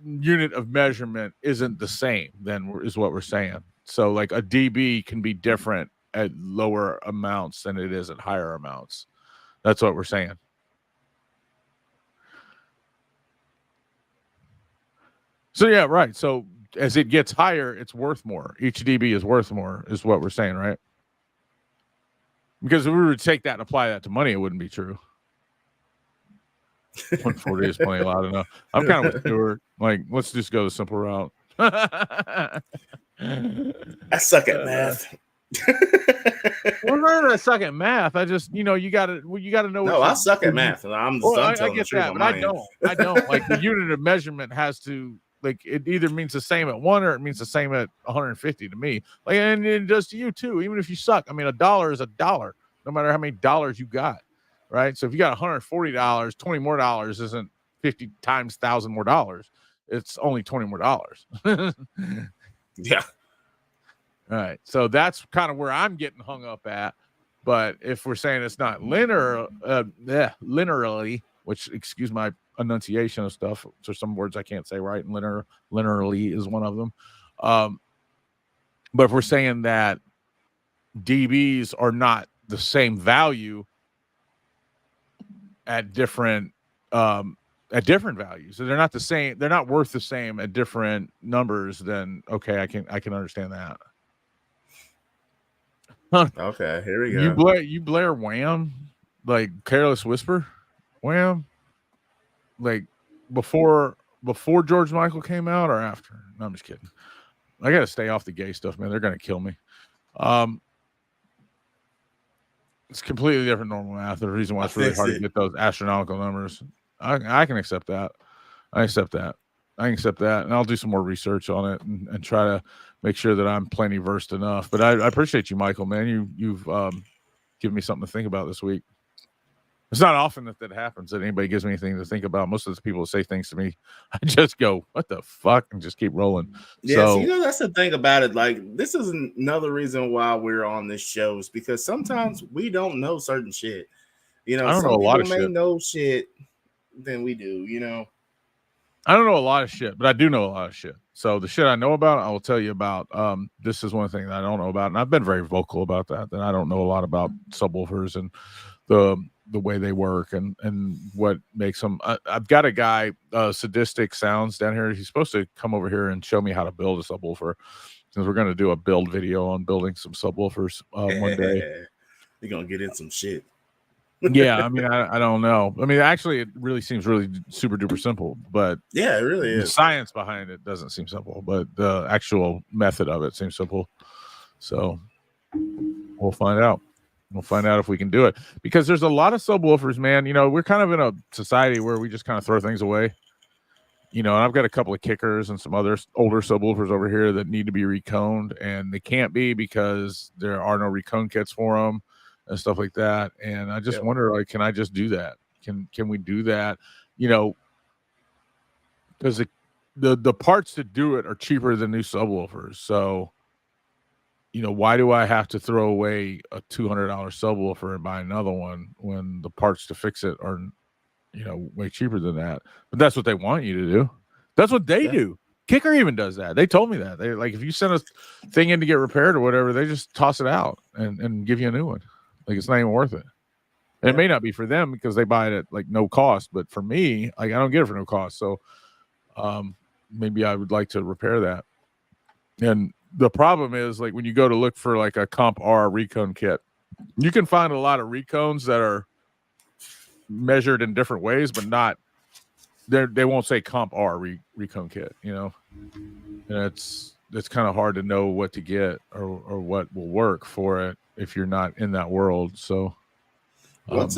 unit of measurement isn't the same, then is what we're saying. So like a dB can be different at lower amounts than it is at higher amounts. That's what we're saying. So yeah, right. So as it gets higher, it's worth more. Each dB is worth more, is what we're saying, right? Because if we were to take that and apply that to money, it wouldn't be true. 140 is plenty loud enough. I'm kind of with Stuart. Like, let's just go the simple route.
I suck at math.
Well, no, I suck at math. I just, you gotta know.
No, I suck at math. I'm just
I get that, but I don't. Like the unit of measurement has to, like, it either means the same at 1 or it means the same at 150 to me. Like, and it does to you too. Even if you suck, I mean, $1 is $1, no matter how many dollars you got, right? So if you got $140, $20 more isn't 50 times 1,000 more dollars. It's only $20 more.
Yeah.
All right. So that's kind of where I'm getting hung up at. But if we're saying it's not linearly, which, excuse my enunciation of stuff, there's some words I can't say right, and linearly is one of them. But if we're saying that DBs are not the same value at different values, so they're not the same, they're not worth the same at different numbers, then okay, I can understand that.
Okay, here we go.
You blare Wham, like Careless Whisper, Wham, like before George Michael came out or after? No, I'm just kidding. I gotta stay off the gay stuff, man. They're gonna kill me. It's completely different normal math. The reason why it's really hard to get those astronomical numbers. I can accept that. I accept that, and I'll do some more research on it and try to make sure that I'm plenty versed enough. But I appreciate you, Michael, man. You've given me something to think about this week. It's not often that happens, that anybody gives me anything to think about. Most of the people say things to me, I just go, what the fuck, and just keep rolling.
Yeah, so that's the thing about it. Like, this is another reason why we're on this show, is because sometimes we don't know certain shit. I don't know a lot of shit. Know shit than we do.
I don't know a lot of shit, but I do know a lot of shit. So the shit I know about, I will tell you about. This is one thing that I don't know about, and I've been very vocal about that I don't know a lot about subwoofers and the way they work and what makes them. I've got a guy, Sadistic Sounds, down here. He's supposed to come over here and show me how to build a subwoofer, because we're going to do a build video on building some subwoofers one day.
You're going to get in some shit.
Yeah, I mean, I don't know. I mean, actually, it really seems really super duper simple, but
yeah, it really is.
The science behind it doesn't seem simple, but the actual method of it seems simple. So we'll find out. We'll find out if we can do it, because there's a lot of subwoofers, man. We're kind of in a society where we just kind of throw things away. And I've got a couple of kickers and some other older subwoofers over here that need to be reconed, and they can't be because there are no recone kits for them and stuff like that. And I just wonder, like, can I just do that? Can we do that? Because the parts to do it are cheaper than new subwoofers. So, why do I have to throw away a $200 subwoofer and buy another one when the parts to fix it are, way cheaper than that? But that's what they want you to do. That's what they do. Kicker even does that. They told me that. They, like, if you send a thing in to get repaired or whatever, they just toss it out and give you a new one. Like, it's not even worth it. And it may not be for them because they buy it at like no cost, but for me, like, I don't get it for no cost. So maybe I would like to repair that. And the problem is, like, when you go to look for like a Comp R recone kit, you can find a lot of recones that are measured in different ways, but not they won't say Comp R recone kit, you know. And it's kind of hard to know what to get or what will work for it if you're not in that world. So
What's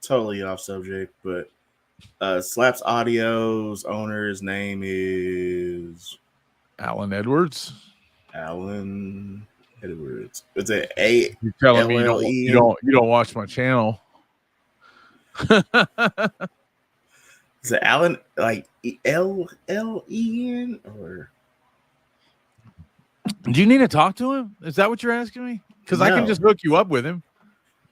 totally off subject, but Slaps Audio's owner's name is
Alan Edwards.
Alan Edwards. Is it A
You're telling me
LLEN?
you don't watch my channel.
Is it Alan like LLEN or?
Do you need to talk to him? Is that what you're asking me? Because I can
No.
just hook you up with him.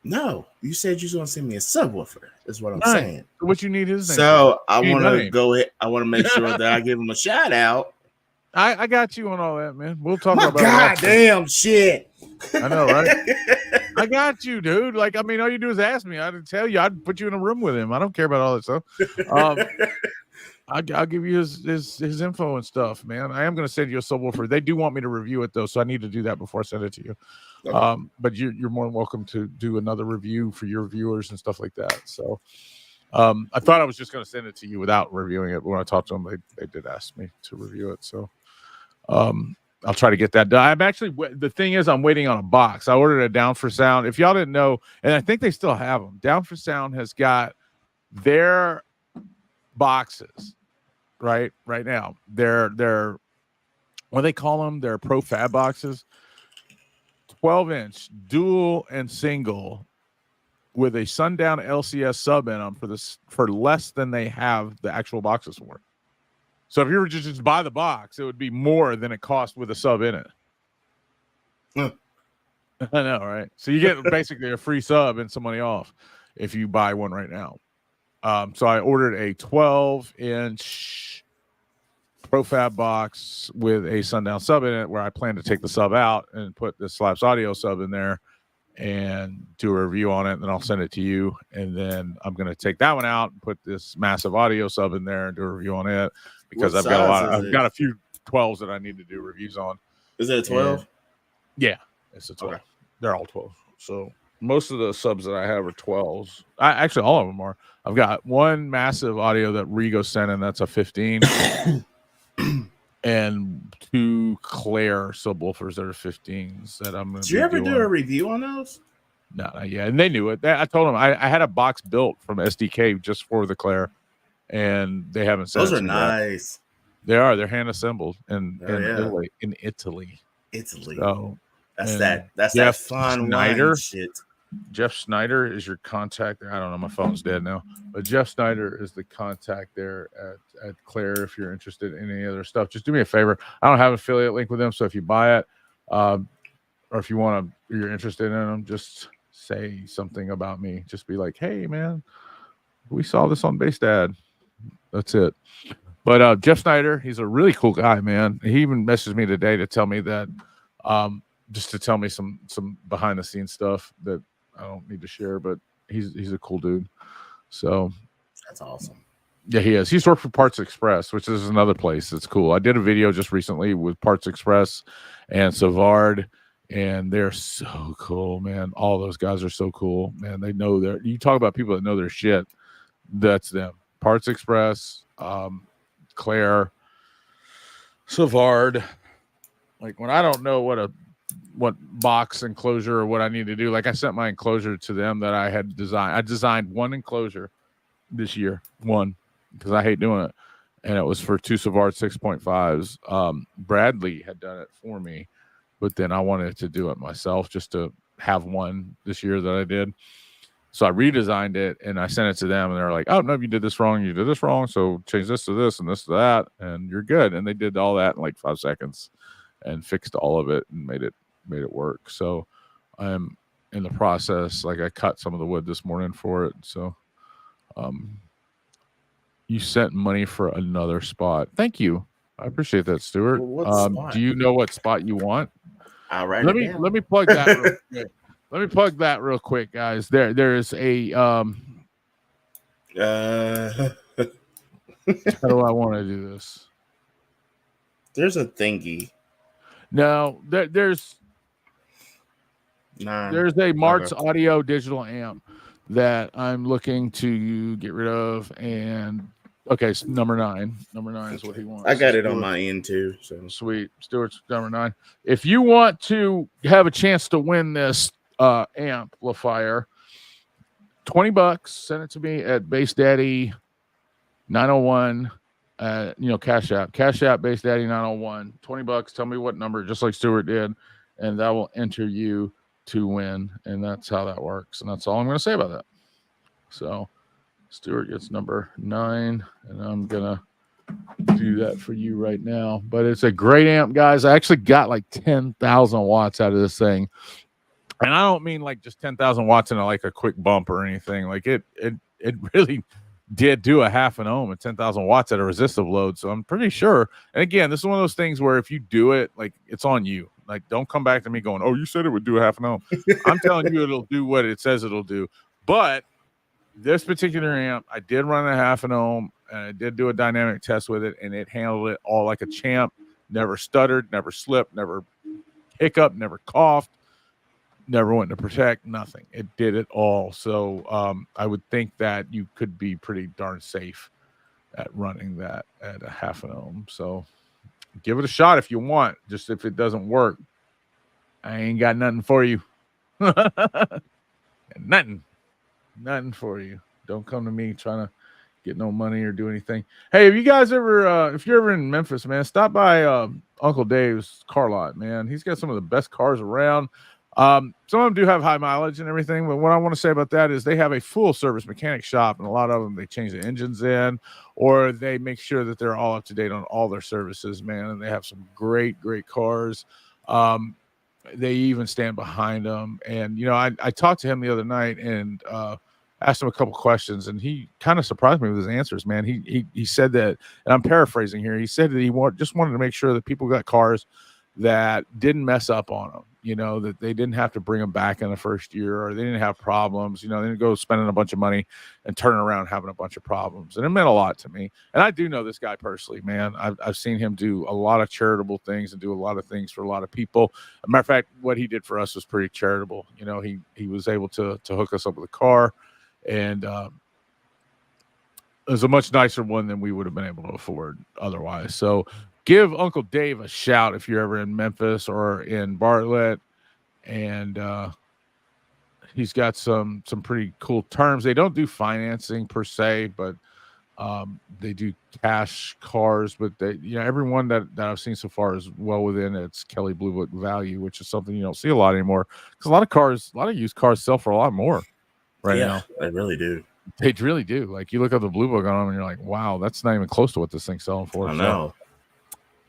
No, you said you was gonna send me a subwoofer. Is what I'm
Right.
saying.
So what you need his name?
So I
You need
want
my
to
name.
go ahead. I want to make sure that I give him a shout out.
I got you on all that, man. We'll talk
My
about it after.
goddamn shit.
I know, right? I got you, dude. Like, I mean, all you do is ask me. I'd tell you. I'd put you in a room with him. I don't care about all that stuff. I'll give you his info and stuff, man. I am going to send you a subwoofer. They do want me to review it though, so I need to do that before I send it to you.
Okay.
But you're more than welcome to do another review for your viewers and stuff like that. So I thought I was just going to send it to you without reviewing it, but when I talked to them, they did ask me to review it. So I'll try to get that done. The thing is, I'm waiting on a box. I ordered a Down for Sound. If y'all didn't know, and I think they still have them, Down for Sound has got their boxes right now. They're what do they call them? They're profab boxes, 12-inch dual and single with a Sundown LCS sub in them for less than they have the actual boxes for. So if you were to just buy the box, it would be more than it cost with a sub in it. I know, right? So you get basically a free sub and some money off if you buy one right now. So I ordered a 12-inch profab box with a Sundown sub in it, where I plan to take the sub out and put the Slaps Audio sub in there and do a review on it. And then I'll send it to you. And then I'm going to take that one out and put this massive audio sub in there and do a review on it, because I've got a few 12s that I need to do reviews on.
Is it a 12?
Yeah, it's a 12. Okay. They're all 12. So most of the subs that I have are 12s. Actually, all of them are. I've got one massive audio that Rigo sent in. That's a 15. And two Claire subwoofers that are 15s that I'm going to.
Did you ever do a review on those?
No, yeah, and they knew it. I told them I had a box built from SDK just for the Claire, and they haven't sent.
Those are nice.
They are. They're hand assembled in Italy. So
that's that fun wine shit.
Jeff Snyder is your contact there. I don't know. My phone's dead now. But Jeff Snyder is the contact there at Claire. If you're interested in any other stuff, just do me a favor. I don't have an affiliate link with them. So if you buy it, or if you're interested in them, just say something about me. Just be like, hey, man, we saw this on Base Dad. That's it. But Jeff Snyder, he's a really cool guy, man. He even messaged me today to tell me that, just to tell me some behind the scenes stuff that I don't need to share, but he's a cool dude. So
that's awesome.
Yeah, he is. He's worked for Parts Express, which is another place that's cool. I did a video just recently with Parts Express and Savard, and they're so cool, man. All those guys are so cool, man. They know you talk about people that know their shit. That's them. Parts Express, Claire, Savard. Like, when I don't know what box enclosure or what I need to do, like, I sent my enclosure to them that I had designed. I designed one enclosure this year, because I hate doing it, and it was for two Savard 6.5s. Bradley had done it for me, but then I wanted to do it myself just to have one this year that I did. So I redesigned it and I sent it to them, and they're like, oh, no, you did this wrong. You did this wrong. So change this to this and this to that, and you're good. And they did all that in like 5 seconds and fixed all of it and made it work. So I'm in the process. Like, I cut some of the wood this morning for it. So you sent money for another spot. Thank you. I appreciate that, Stuart. Do you know what spot you want?
I'll write
let me plug that real quick. Let me plug that real quick, guys. There is a how do I want to do this?
There's a thingy.
No, there's
Nah.
a Martz Audio digital amp that I'm looking to get rid of. And okay, so number 9. Number 9 is what he wants.
I got it on my end too. So
sweet. Stuart's number 9. If you want to have a chance to win this amplifier, $20, send it to me at Bass Daddy 901. Cash app Bass Daddy 901. $20. Tell me what number, just like Stuart did, and that will enter you to win. And that's how that works. And that's all I'm going to say about that. So Stuart gets number 9, and I'm gonna do that for you right now. But it's a great amp, guys. I actually got like 10,000 watts out of this thing. And I don't mean like just 10,000 watts in like a quick bump or anything. Like it really did do a half an ohm at 10,000 watts at a resistive load. So I'm pretty sure. And again, this is one of those things where if you do it, like it's on you. Like don't come back to me going, "Oh, you said it would do a half an ohm." I'm telling you, it'll do what it says it'll do. But this particular amp, I did run a half an ohm, and I did do a dynamic test with it, and it handled it all like a champ. Never stuttered, never slipped, never hiccuped, never coughed. Never went to protect, nothing. It did it all. So I would think that you could be pretty darn safe at running that at a half an ohm. So give it a shot if you want. Just if it doesn't work, I ain't got nothing for you. Nothing for you. Don't come to me trying to get no money or do anything. Hey, have you guys ever, if you're ever in Memphis, man, stop by Uncle Dave's car lot, man. He's got some of the best cars around. Some of them do have high mileage and everything, but what I want to say about that is they have a full service mechanic shop, and a lot of them, they change the engines in, or they make sure that they're all up to date on all their services, man. And they have some great cars. They even stand behind them. And, I talked to him the other night and, asked him a couple questions, and he kind of surprised me with his answers, man. He said that, and I'm paraphrasing here. He said that he just wanted to make sure that people got cars that didn't mess up on them, that they didn't have to bring them back in the first year, or they didn't have problems, they didn't go spending a bunch of money and turning around having a bunch of problems. And it meant a lot to me. And I do know this guy personally, man. I've seen him do a lot of charitable things and do a lot of things for a lot of people. As a matter of fact, what he did for us was pretty charitable. He was able to hook us up with a car, and it was a much nicer one than we would have been able to afford otherwise. So give Uncle Dave a shout if you're ever in Memphis or in Bartlett. And he's got some pretty cool terms. They don't do financing per se, but they do cash cars. But they, everyone that I've seen so far is well within its Kelley Blue Book value, which is something you don't see a lot anymore. Because a lot of used cars sell for a lot more right now.
They really do.
They really do. Like you look at the Blue Book on them, and you're like, wow, that's not even close to what this thing's selling for.
I know.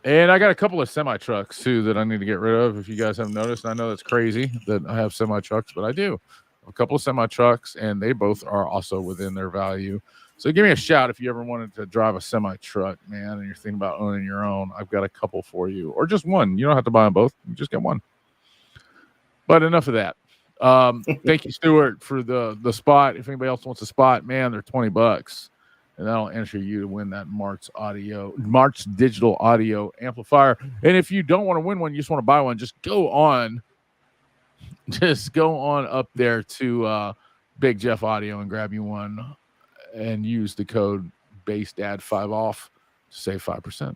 And I got a couple of semi trucks too that I need to get rid of. If you guys haven't noticed, I know that's crazy that I have semi trucks, but I do. A couple of semi trucks, and they both are also within their value. So give me a shout if you ever wanted to drive a semi truck, man, and you're thinking about owning your own. I've got a couple for you, or just one. You don't have to buy them both. You just get one. But enough of that. Thank you, Stuart, for the spot. If anybody else wants a spot, man, they're $20. And that'll enter you to win that Martz digital audio amplifier. And if you don't want to win one, you just want to buy one, just go on up there to Big Jeff Audio and grab you one, and use the code BassDad5OFF to save 5%.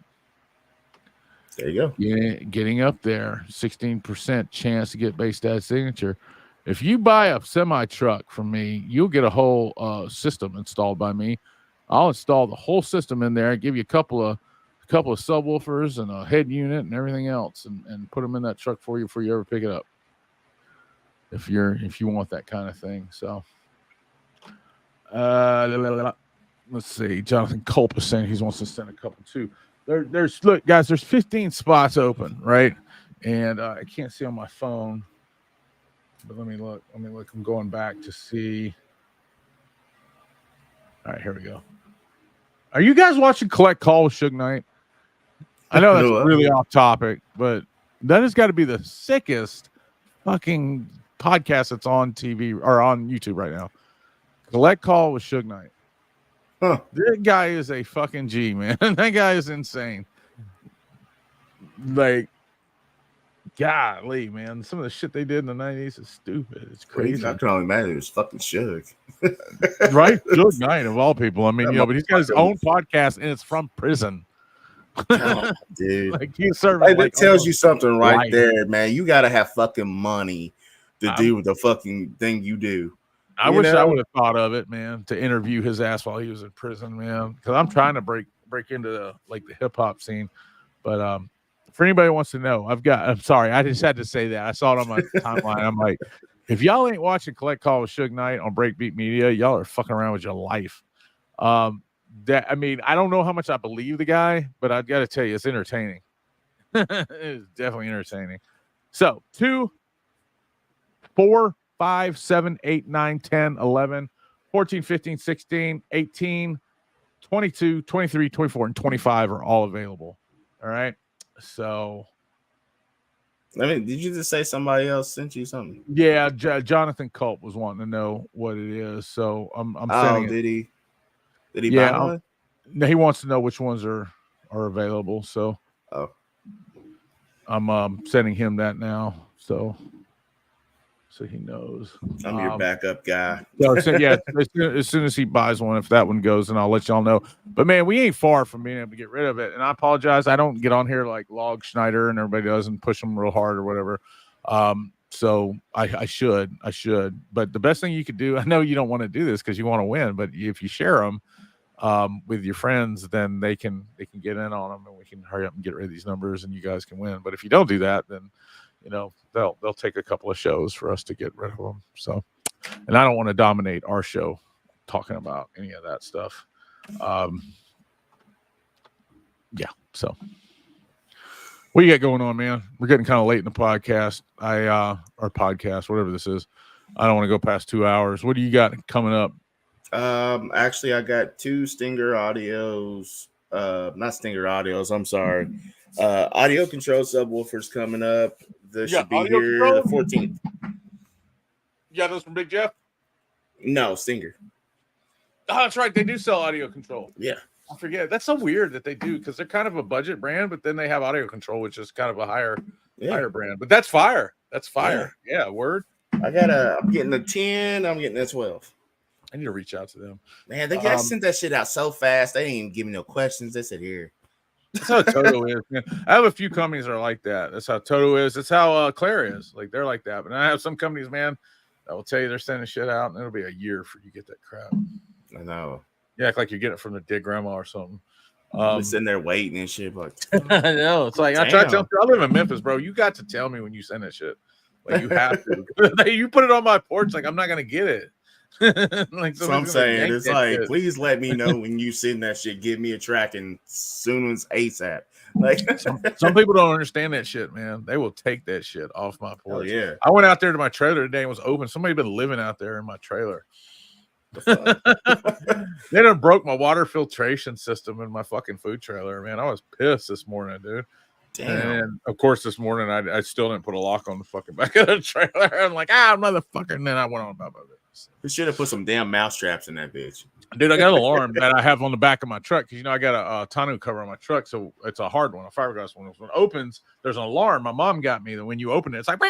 There you go.
Getting up there, 16% chance to get Bass Dad's signature. If you buy a semi truck from me, you'll get a whole system installed by me. I'll install the whole system in there, give you a couple of subwoofers and a head unit and everything else, and put them in that truck for you before you ever pick it up. If you want that kind of thing. So let's see. Jonathan Culp is saying he wants to send a couple too. Look, guys, there's 15 spots open, right? And I can't see on my phone, but let me look. I'm going back to see. All right, here we go. Are you guys watching Collect Call with Suge Knight? I know that's really off topic, but that has got to be the sickest fucking podcast that's on TV or on YouTube right now. Collect Call with Suge Knight.
Huh.
That guy is a fucking G, man. That guy is insane. Like, golly, man, some of the shit they did in the 90s is stupid. It's crazy.
I can only imagine it was fucking Suge.
Right? Suge Knight of all people. I mean, but he's got his own podcast and it's from prison.
Oh, dude.
Like he's serving.
That tells you something right
life.
there, man. You gotta have fucking money to do the fucking thing you do.
I wish I would have thought of it, man, to interview his ass while he was in prison, man. Because I'm trying to break into the hip hop scene. But for anybody who wants to know, I'm sorry, I just had to say that. I saw it on my timeline. I'm like, if y'all ain't watching Collect Call with Suge Knight on Breakbeat Media, y'all are fucking around with your life. I don't know how much I believe the guy, but I've got to tell you, it's entertaining. It's definitely entertaining. So 2, 4, 5, 7, 8, 9, 10, 11, 14, 15, 16, 18, 22, 23, 24, and 25 are all available. All right. So
did you just say somebody else sent you something?
Yeah, Jonathan Culp was wanting to know what it is. So I'm sending it.
Did he buy one?
No, he wants to know which ones are available. So I'm sending him that now. So he knows.
I'm your backup guy.
As soon as he buys one, if that one goes, then I'll let y'all know. But man, we ain't far from being able to get rid of it. And I apologize. I don't get on here like Log Schneider and everybody does and push them real hard or whatever. So I should. But the best thing you could do, I know you don't want to do this because you want to win, but if you share them with your friends, then they can get in on them and we can hurry up and get rid of these numbers and you guys can win. But if you don't do that, then they'll take a couple of shows for us to get rid of them. So, and I don't want to dominate our show talking about any of that stuff. So what you got going on, man? We're getting kind of late in the podcast. Our podcast, whatever this is. I don't want to go past 2 hours. What do you got coming up?
Actually, I got 2 Stinger audios. Not Stinger audios. I'm sorry. Audio control subwoofers coming up. This should be here the 14th.
You got those from Big Jeff?
No, Stinger.
Oh, that's right. They do sell audio control.
Yeah.
I forget. That's so weird that they do because they're kind of a budget brand, but then they have audio control, which is kind of a higher brand. But that's fire. That's fire. Yeah, word.
I'm getting the 10. I'm getting the 12.
I need to reach out to them.
Man, they guys sent that shit out so fast. They didn't even give me no questions. They said, here.
That's how Toto is, man. I have a few companies that are like that. That's how Toto is. That's how Claire is. Like, they're like that. But I have some companies, man, that will tell you they're sending shit out, and it'll be a year for you to get that crap.
I know.
You act like you're getting it from the dead grandma or something.
I'm sitting there waiting and shit. Like,
I know. It's like, I try to tell you, I live in Memphis, bro. You got to tell me when you send that shit. Like, you have to. You put it on my porch, like, I'm not going to get it.
Like, so I'm saying, it's like, shit. Please let me know when you send that shit. Give me a tracking soon as ASAP. Like,
some people don't understand that shit, man. They will take that shit off my porch.
Oh, yeah.
I went out there to my trailer today and was open. Somebody been living out there in my trailer. They done broke my water filtration system in my fucking food trailer, man. I was pissed this morning, dude. Damn. And of course, this morning I still didn't put a lock on the fucking back of the trailer. I'm like, motherfucker. And then I went on about my business.
We should have put some damn mouse traps in that bitch.
Dude, I got an alarm that I have on the back of my truck because, I got a tonneau cover on my truck. So it's a hard one, a fiberglass one. When it opens, there's an alarm. My mom got me that when you open it, it's like,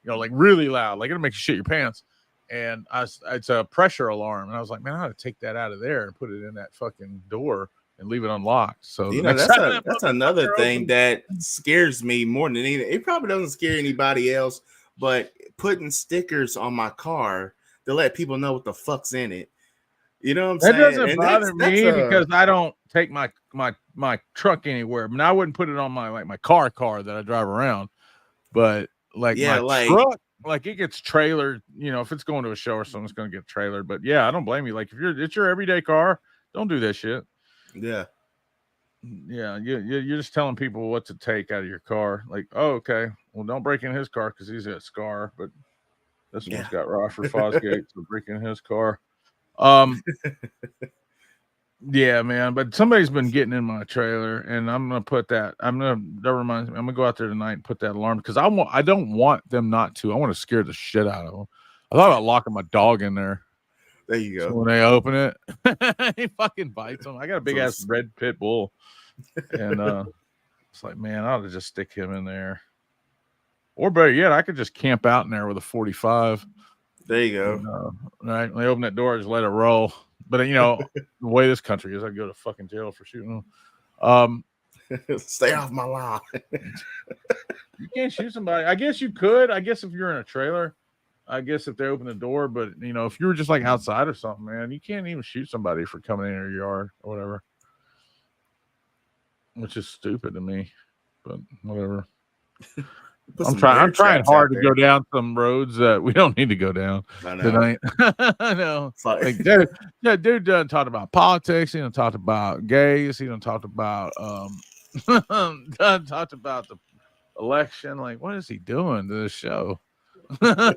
like really loud. Like, it'll make you shit your pants. And it's a pressure alarm. And I was like, man, I ought to take that out of there and put it in that fucking door and leave it unlocked. So
that's another thing that scares me more than anything. It probably doesn't scare anybody else, but putting stickers on my car to let people know what the fuck's in it. You know what I'm saying?
That doesn't bother me because I don't take my truck anywhere. I mean, I wouldn't put it on my car that I drive around. But my truck, like, it gets trailered. If it's going to a show or something, it's going to get trailered. But yeah, I don't blame you. Like, if it's your everyday car, don't do that shit.
Yeah.
You're just telling people what to take out of your car. Like, oh, okay, well, don't break in his car because he's got a scar. But this one's got Rockford Fosgate, so break in his car. Yeah, man. But somebody's been getting in my trailer, and I'm gonna put that. That reminds me. I'm gonna go out there tonight and put that alarm because I don't want them not to. I want to scare the shit out of them. I thought about locking my dog in there.
There you go.
So when they open it, he fucking bites them. I got a big ass red pit bull, and it's like, man, I ought to just stick him in there. Or better yet, I could just camp out in there with a 45.
There you go.
Right. When they open that door, I just let it roll. But you know, the way this country is, I'd go to fucking jail for shooting them.
Stay off my lawn.
You can't shoot somebody. I guess you could. I guess if you're in a trailer, I guess if they open the door, but you know, if you were just like outside or something, man, you can't even shoot somebody for coming in your yard or whatever. Which is stupid to me. But whatever. I'm trying hard to go down some roads that we don't need to go down tonight. I know. Like, dude done talked about politics. He done talked about gays. He done talked about done talked about the election. Like, what is he doing to this show? Like,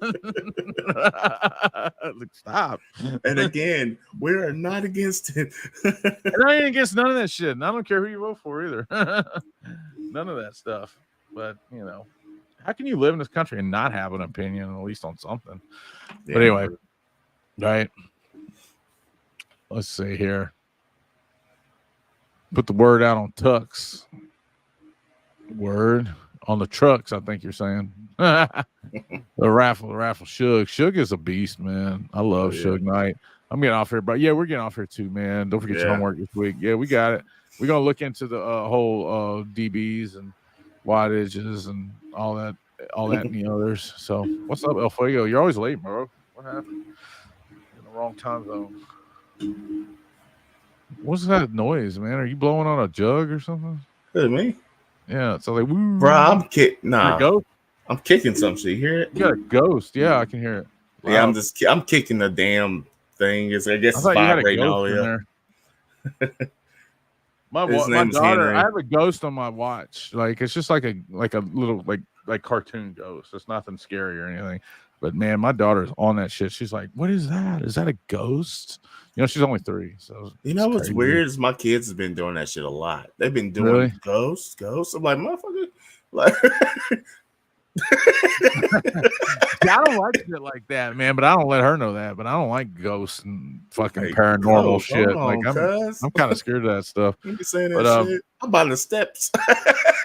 stop.
And again, we are not against it.
And I ain't against none of that shit. And I don't care who you vote for either. None of that stuff. But you know, how can you live in this country and not have an opinion, at least on something? Yeah. But anyway, right. Let's see here. Put the word out on Tux. Word on the trucks, I think you're saying. the raffle Suge. Suge is a beast, man. I love Suge Knight. I'm getting off here, but yeah, we're getting off here too, man. Don't forget your homework this week. Yeah, we got it. We're gonna look into the whole DBs and wattages and all that and the others. So what's up, El Fuego? You're always late, bro. What happened? In the wrong time zone. What's that noise, man? Are you blowing on a jug or something?
Is it me?
Yeah, it's like, woo.
Bro, I'm kicking. Nah,
ghost?
I'm kicking some shit. You hear it?
You got a ghost? Yeah, I can hear it.
Wow. Yeah, I'm kicking the damn thing. I guess it's vibrating all there.
My daughter, Henry. I have a ghost on my watch. Like it's just like a little like cartoon ghost. It's nothing scary or anything. But man, my daughter's on that shit. She's like, "What is that? Is that a ghost?" You know, she's only 3. So
you know what's weird is my kids have been doing that shit a lot. They've been doing ghosts. I'm like, motherfucker, like.
I don't like shit like that, man. But I don't let her know that. But I don't like ghosts and fucking paranormal shit. Like I'm kind of scared of that stuff.
You be saying that shit. I'm about the steps.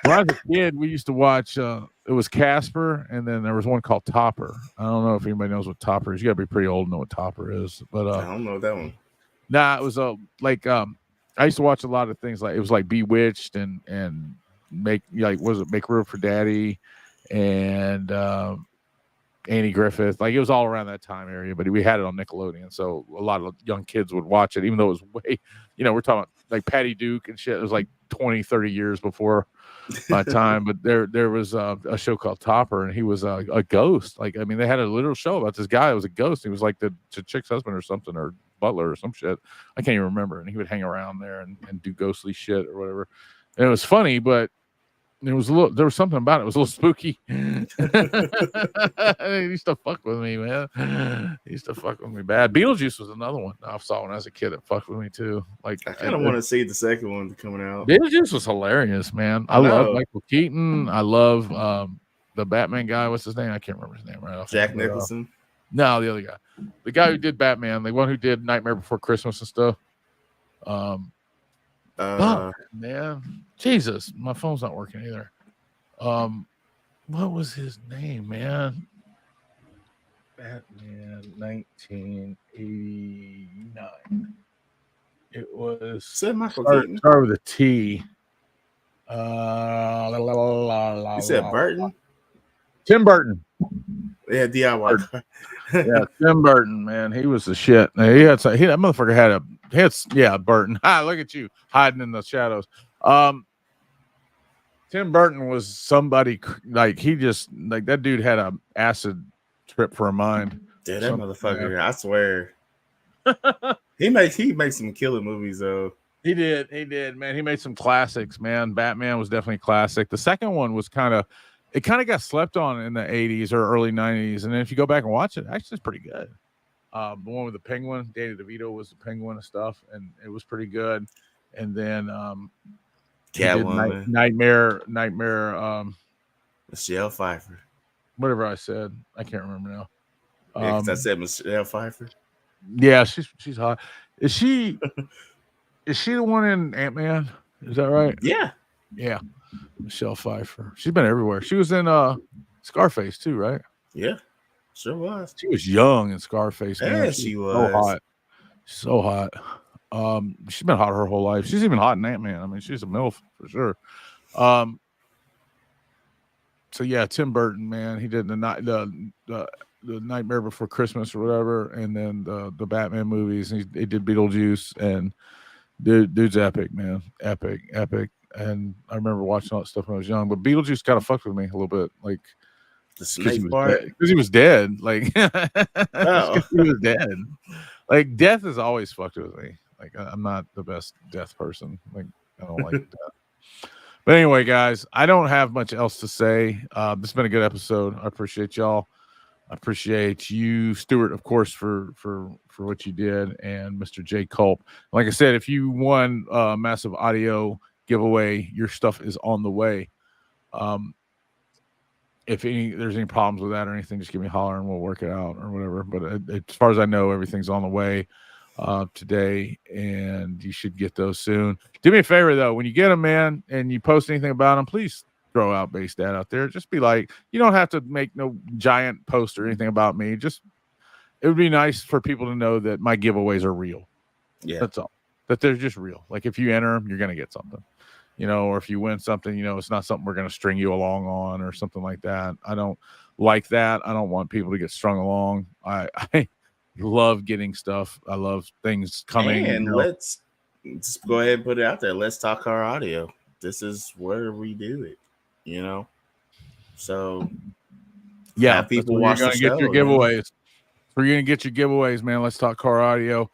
When I was a kid, we used to watch. It was Casper, and then there was one called Topper. I don't know if anybody knows what Topper is. You got to be pretty old to know what Topper is. But
I don't know that one.
Nah, it was like I used to watch a lot of things. Like it was like Bewitched and Make Room for Daddy. And Annie Griffith, like it was all around that time area, but we had it on Nickelodeon, so a lot of young kids would watch it, even though it was way, you know, we're talking about like Patty Duke and shit. It was like 20-30 years before my time, but there was a show called Topper, and he was a ghost. Like, I mean, they had a literal show about this guy that was a ghost. He was like the chick's husband or something, or butler or some shit. I can't even remember. And he would hang around there and do ghostly shit or whatever. And it was funny, but there was something about it. It was a little spooky. He used to fuck with me, man. He used to fuck with me bad. Beetlejuice was another one I saw when I was a kid that fucked with me too. Like
I kind of want to see the second one coming out.
Beetlejuice was hilarious, man. I love Michael Keaton. I love the Batman guy. What's his name? I can't remember his name right off.
Jack Nicholson.
No, the other guy. The guy who did Batman, the one who did Nightmare Before Christmas and stuff. Man, Jesus, my phone's not working either. What was his name, man? Batman 1989. It was
start
with a T.
You said Burton?
Tim Burton.
Yeah, DIY.
Yeah, Tim Burton, man, he was the shit. That motherfucker had Burton. Look at you hiding in the shadows. Tim Burton was somebody like he just like that dude had a acid trip for a mind.
Dude, that motherfucker, I swear. he makes some killer movies though.
He did, man. He made some classics, man. Batman was definitely a classic. The second one was kind of got slept on in the 80s or early 90s. And then if you go back and watch it, actually it's pretty good. The one with the penguin, Danny DeVito was the penguin and stuff, and it was pretty good. And then
Catwoman,
Nightmare,
Michelle Pfeiffer.
Whatever I said, I can't remember now.
Yeah, I said Michelle Pfeiffer.
Yeah, she's hot. Is she the one in Ant-Man? Is that right?
Yeah.
Michelle Pfeiffer. She's been everywhere. She was in Scarface too, right?
Yeah, sure was.
She was young in Scarface, man.
Yeah, she was.
So hot. So hot. She's been hot her whole life. She's even hot in Ant-Man. I mean, she's a MILF for sure. So yeah, Tim Burton, man, he did the Nightmare Before Christmas or whatever, and then the Batman movies. He did Beetlejuice, and dude's epic, man, epic. And I remember watching all that stuff when I was young. But Beetlejuice kind of fucked with me a little bit, like
the snake part,
because he was dead. Like
oh.
he was dead. Like death has always fucked with me. Like I'm not the best death person. Like I don't like death. But anyway, guys, I don't have much else to say. This has been a good episode. I appreciate y'all. I appreciate you, Stuart, of course, for what you did, and Mr. J. Culp. Like I said, if you won a massive audio giveaway, your stuff is on the way. If there's any problems with that or anything, just give me a holler and we'll work it out or whatever. But as far as I know, everything's on the way today, and you should get those soon. Do me a favor though, when you get them, man, and you post anything about them, please throw out Base Dad out there. Just be like, you don't have to make no giant post or anything about me. Just it would be nice for people to know that my giveaways are real.
Yeah,
that's all. That they're just real. Like if you enter them, you're gonna get something. Or if you win something, it's not something we're going to string you along on or something like that. I don't like that. I don't want people to get strung along. I love getting stuff. I love things coming.
And let's just go ahead and put it out there. Let's Talk Car Audio. This is where we do it, So
yeah,
people watch the show.
Get your giveaways. We're going to get your giveaways, man. Let's Talk Car Audio.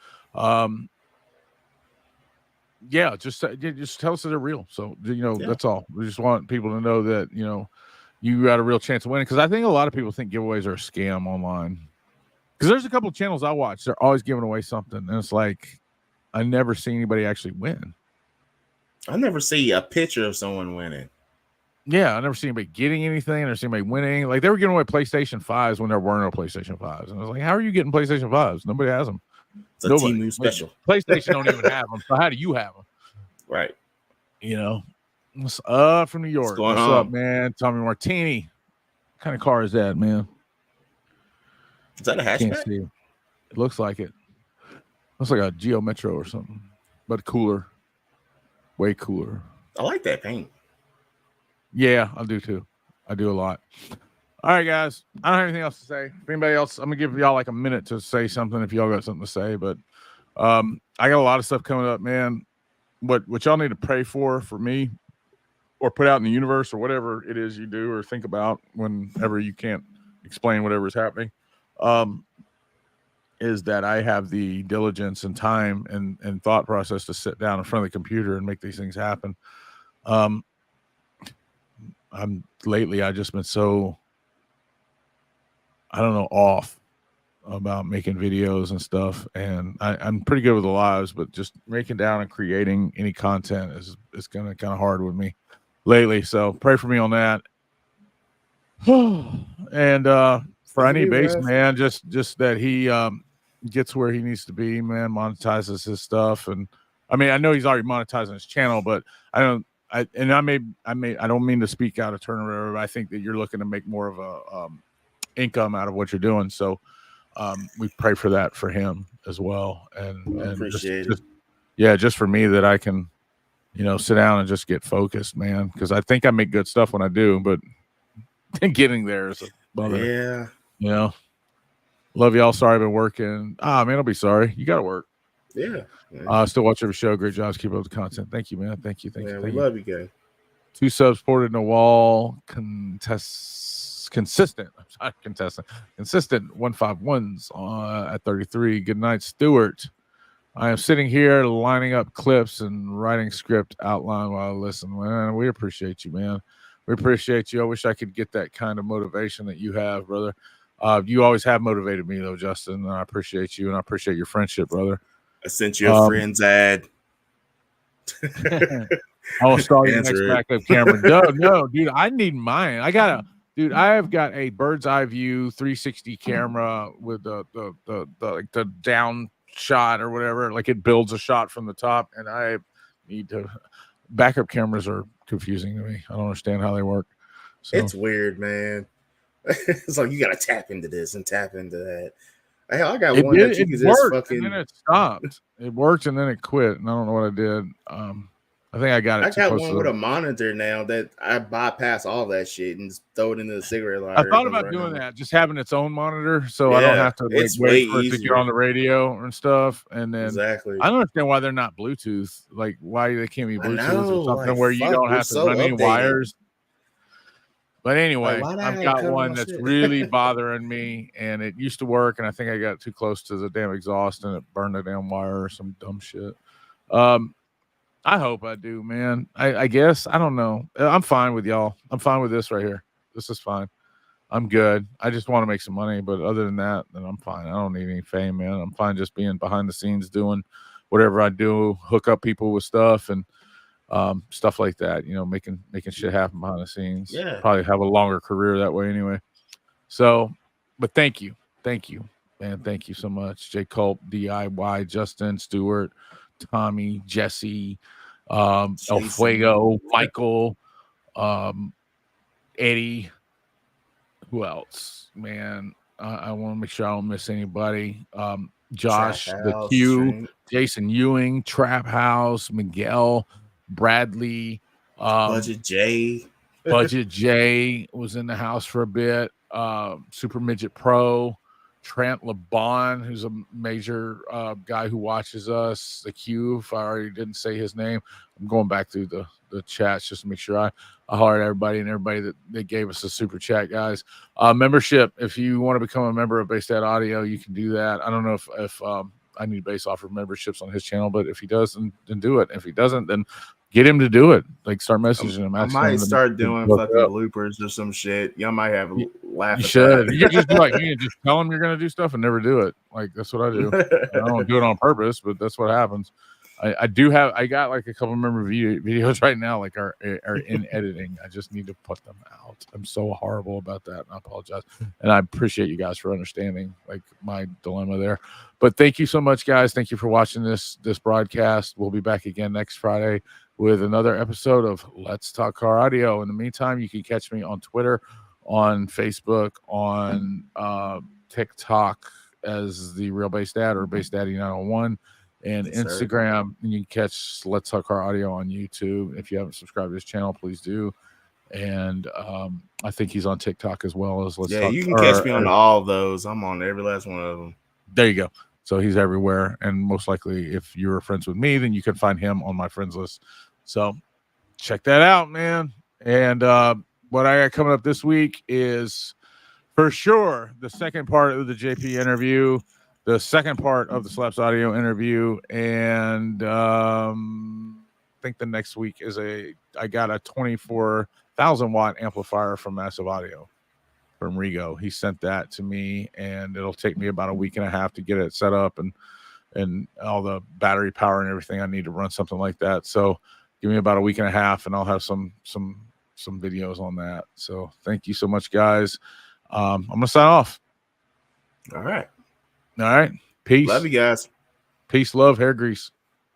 Yeah, just tell us that they're real. So, that's all. We just want people to know that, you got a real chance of winning. Because I think a lot of people think giveaways are a scam online. Because there's a couple of channels I watch. They're always giving away something. And it's like, I never see anybody actually win.
I never see a picture of someone winning.
Yeah, I never see anybody getting anything. I never see anybody winning. Like, they were giving away PlayStation 5s when there weren't no PlayStation 5s. And I was like, how are you getting PlayStation 5s? Nobody has them.
It's a Temu special.
PlayStation don't even have them. So how do you have them?
Right.
What's up from New York?
What's
up, man? Tommy Martini. What kind of car is that, man?
Is that a hatchback?
Can't see. It looks like it. Looks like a Geo Metro or something, but cooler. Way cooler.
I like that paint.
Yeah, I do too. I do a lot. All right, guys. I don't have anything else to say. If anybody else, I'm gonna give y'all like a minute to say something if y'all got something to say. But I got a lot of stuff coming up, man. What y'all need to pray for me, or put out in the universe, or whatever it is you do or think about whenever you can't explain whatever is happening, is that I have the diligence and time and thought process to sit down in front of the computer and make these things happen. Lately I've just been so, I don't know, off about making videos and stuff, and I'm pretty good with the lives, but just making down and creating any content is kind of hard with me lately. So pray for me on that. And for any base man, just that he gets where he needs to be, man, monetizes his stuff. And I mean, I know he's already monetizing his channel, but I don't mean to speak out of turn or whatever, but I think that you're looking to make more of a income out of what you're doing. So we pray for that for him as well. And
appreciate
it. Just for me, that I can, sit down and just get focused, man. Because I think I make good stuff when I do, but getting there is a bother.
Yeah.
Love y'all. Sorry I've been working. Man, I'll be sorry. You got to work.
Yeah.
Still watch every show. Great jobs. Keep up the content. Thank you, man. Thank you.
We love you guys.
2 subs ported in a wall. Consistent 151s at 33. Good night, Stuart. I am sitting here lining up clips and writing script outline while I listen. Man, we appreciate you, man. We appreciate you. I wish I could get that kind of motivation that you have, brother. You always have motivated me, though, Justin. And I appreciate you, and I appreciate your friendship, brother.
I sent you a friend's ad.
I'll start the next backup camera. No, dude, I need mine. I have got a bird's eye view 360 camera with the down shot or whatever. Like it builds a shot from the top, and I need to. Backup cameras are confusing to me. I don't understand how they work. So.
It's weird, man. It's like you gotta tap into this and tap into that. Hell, I got
It
one
did.
that you
It
can just
worked, and
fucking.
then it stopped. It worked, and then it quit. And I don't know what I did. I think I got it
I
too
got
close
one
to
with
the.
a monitor now that I bypass all that shit and just throw it into the cigarette
I
lighter. It
thought
comes
about
right
doing
on.
that, just having its own monitor, so I don't
Yeah,
have to like
it's way
wait for it to get on
easier.
the radio and stuff. And then
Exactly.
I don't understand why they're not Bluetooth. Like why they can't be
I
Bluetooth or
know.
something
Like
where you
fuck,
don't
we're
have to
so
run any
updated.
wires. But
Like,
anyway,
why do I
I've
gotta
got
cover
one
my
that's
shit?
really bothering me, and it used to work, and I think I got too close to the damn exhaust, and it burned the damn wire or some dumb shit. I hope I do, man. I guess I don't know. I'm fine with y'all. I'm fine with this right here. This is fine. I'm good. I just want to make some money, but other than that, then I'm fine. I don't need any fame, man. I'm fine just being behind the scenes doing whatever I do, hook up people with stuff and stuff like that. You know, making shit happen behind the scenes.
Yeah.
Probably have a longer career that way anyway. So, but thank you, man. Thank you so much, J. Culp, DIY, Justin, Stewart, Tommy, Jesse, El
Jason.
Fuego, Michael, Eddie. Who else, man? I want to make sure I don't miss anybody. Josh,
Trap
the
House,
Q,
Shrink,
Jason Ewing, Trap House, Miguel, Bradley,
Budget J.
Budget J was in the house for a bit. Super Midget Pro, Trent LeBon, who's a major guy who watches us. The Q, if I already didn't say his name, I'm going back through the chats just to make sure I hollered at everybody and everybody that gave us a super chat, guys. Membership, if you want to become a member of Base Stat Audio, you can do that. I don't know if I need Base offer memberships on his channel, but if he does, then do it. If he doesn't, then get him to do it. Like start messaging him.
I might start doing fucking bloopers or some shit. Y'all might have a laugh.
You should. You could just be like me and just tell them you're gonna do stuff and never do it. Like that's what I do. I don't do it on purpose, but that's what happens. I got like a couple member videos right now, like are in editing. I just need to put them out. I'm so horrible about that, and I apologize. And I appreciate you guys for understanding like my dilemma there. But thank you so much, guys. Thank you for watching this broadcast. We'll be back again next Friday with another episode of Let's Talk Car Audio. In the meantime, you can catch me on Twitter, on Facebook, on TikTok as the Real Base Dad or Base Daddy 901. And
Yes,
Instagram, and you can catch Let's Talk Car Audio on YouTube. If you haven't subscribed to his channel, please do. And I think he's on TikTok as well as Let's Talk.
You can catch me on all of those. I'm on every last one of them.
There you go. So he's everywhere. And most likely, if you're friends with me, then you can find him on my friends list. So check that out, man. And what I got coming up this week is for sure the second part of the JP interview, the second part of the Slaps Audio interview, and I think the next week is I got a 24,000 watt amplifier from Massive Audio from Rigo. He sent that to me, and it'll take me about a week and a half to get it set up and all the battery power and everything I need to run something like that. So give me about a week and a half, and I'll have some videos on that. So thank you so much, guys. I'm gonna sign off.
All right.
All right. Peace.
Love you guys.
Peace, love, hair grease.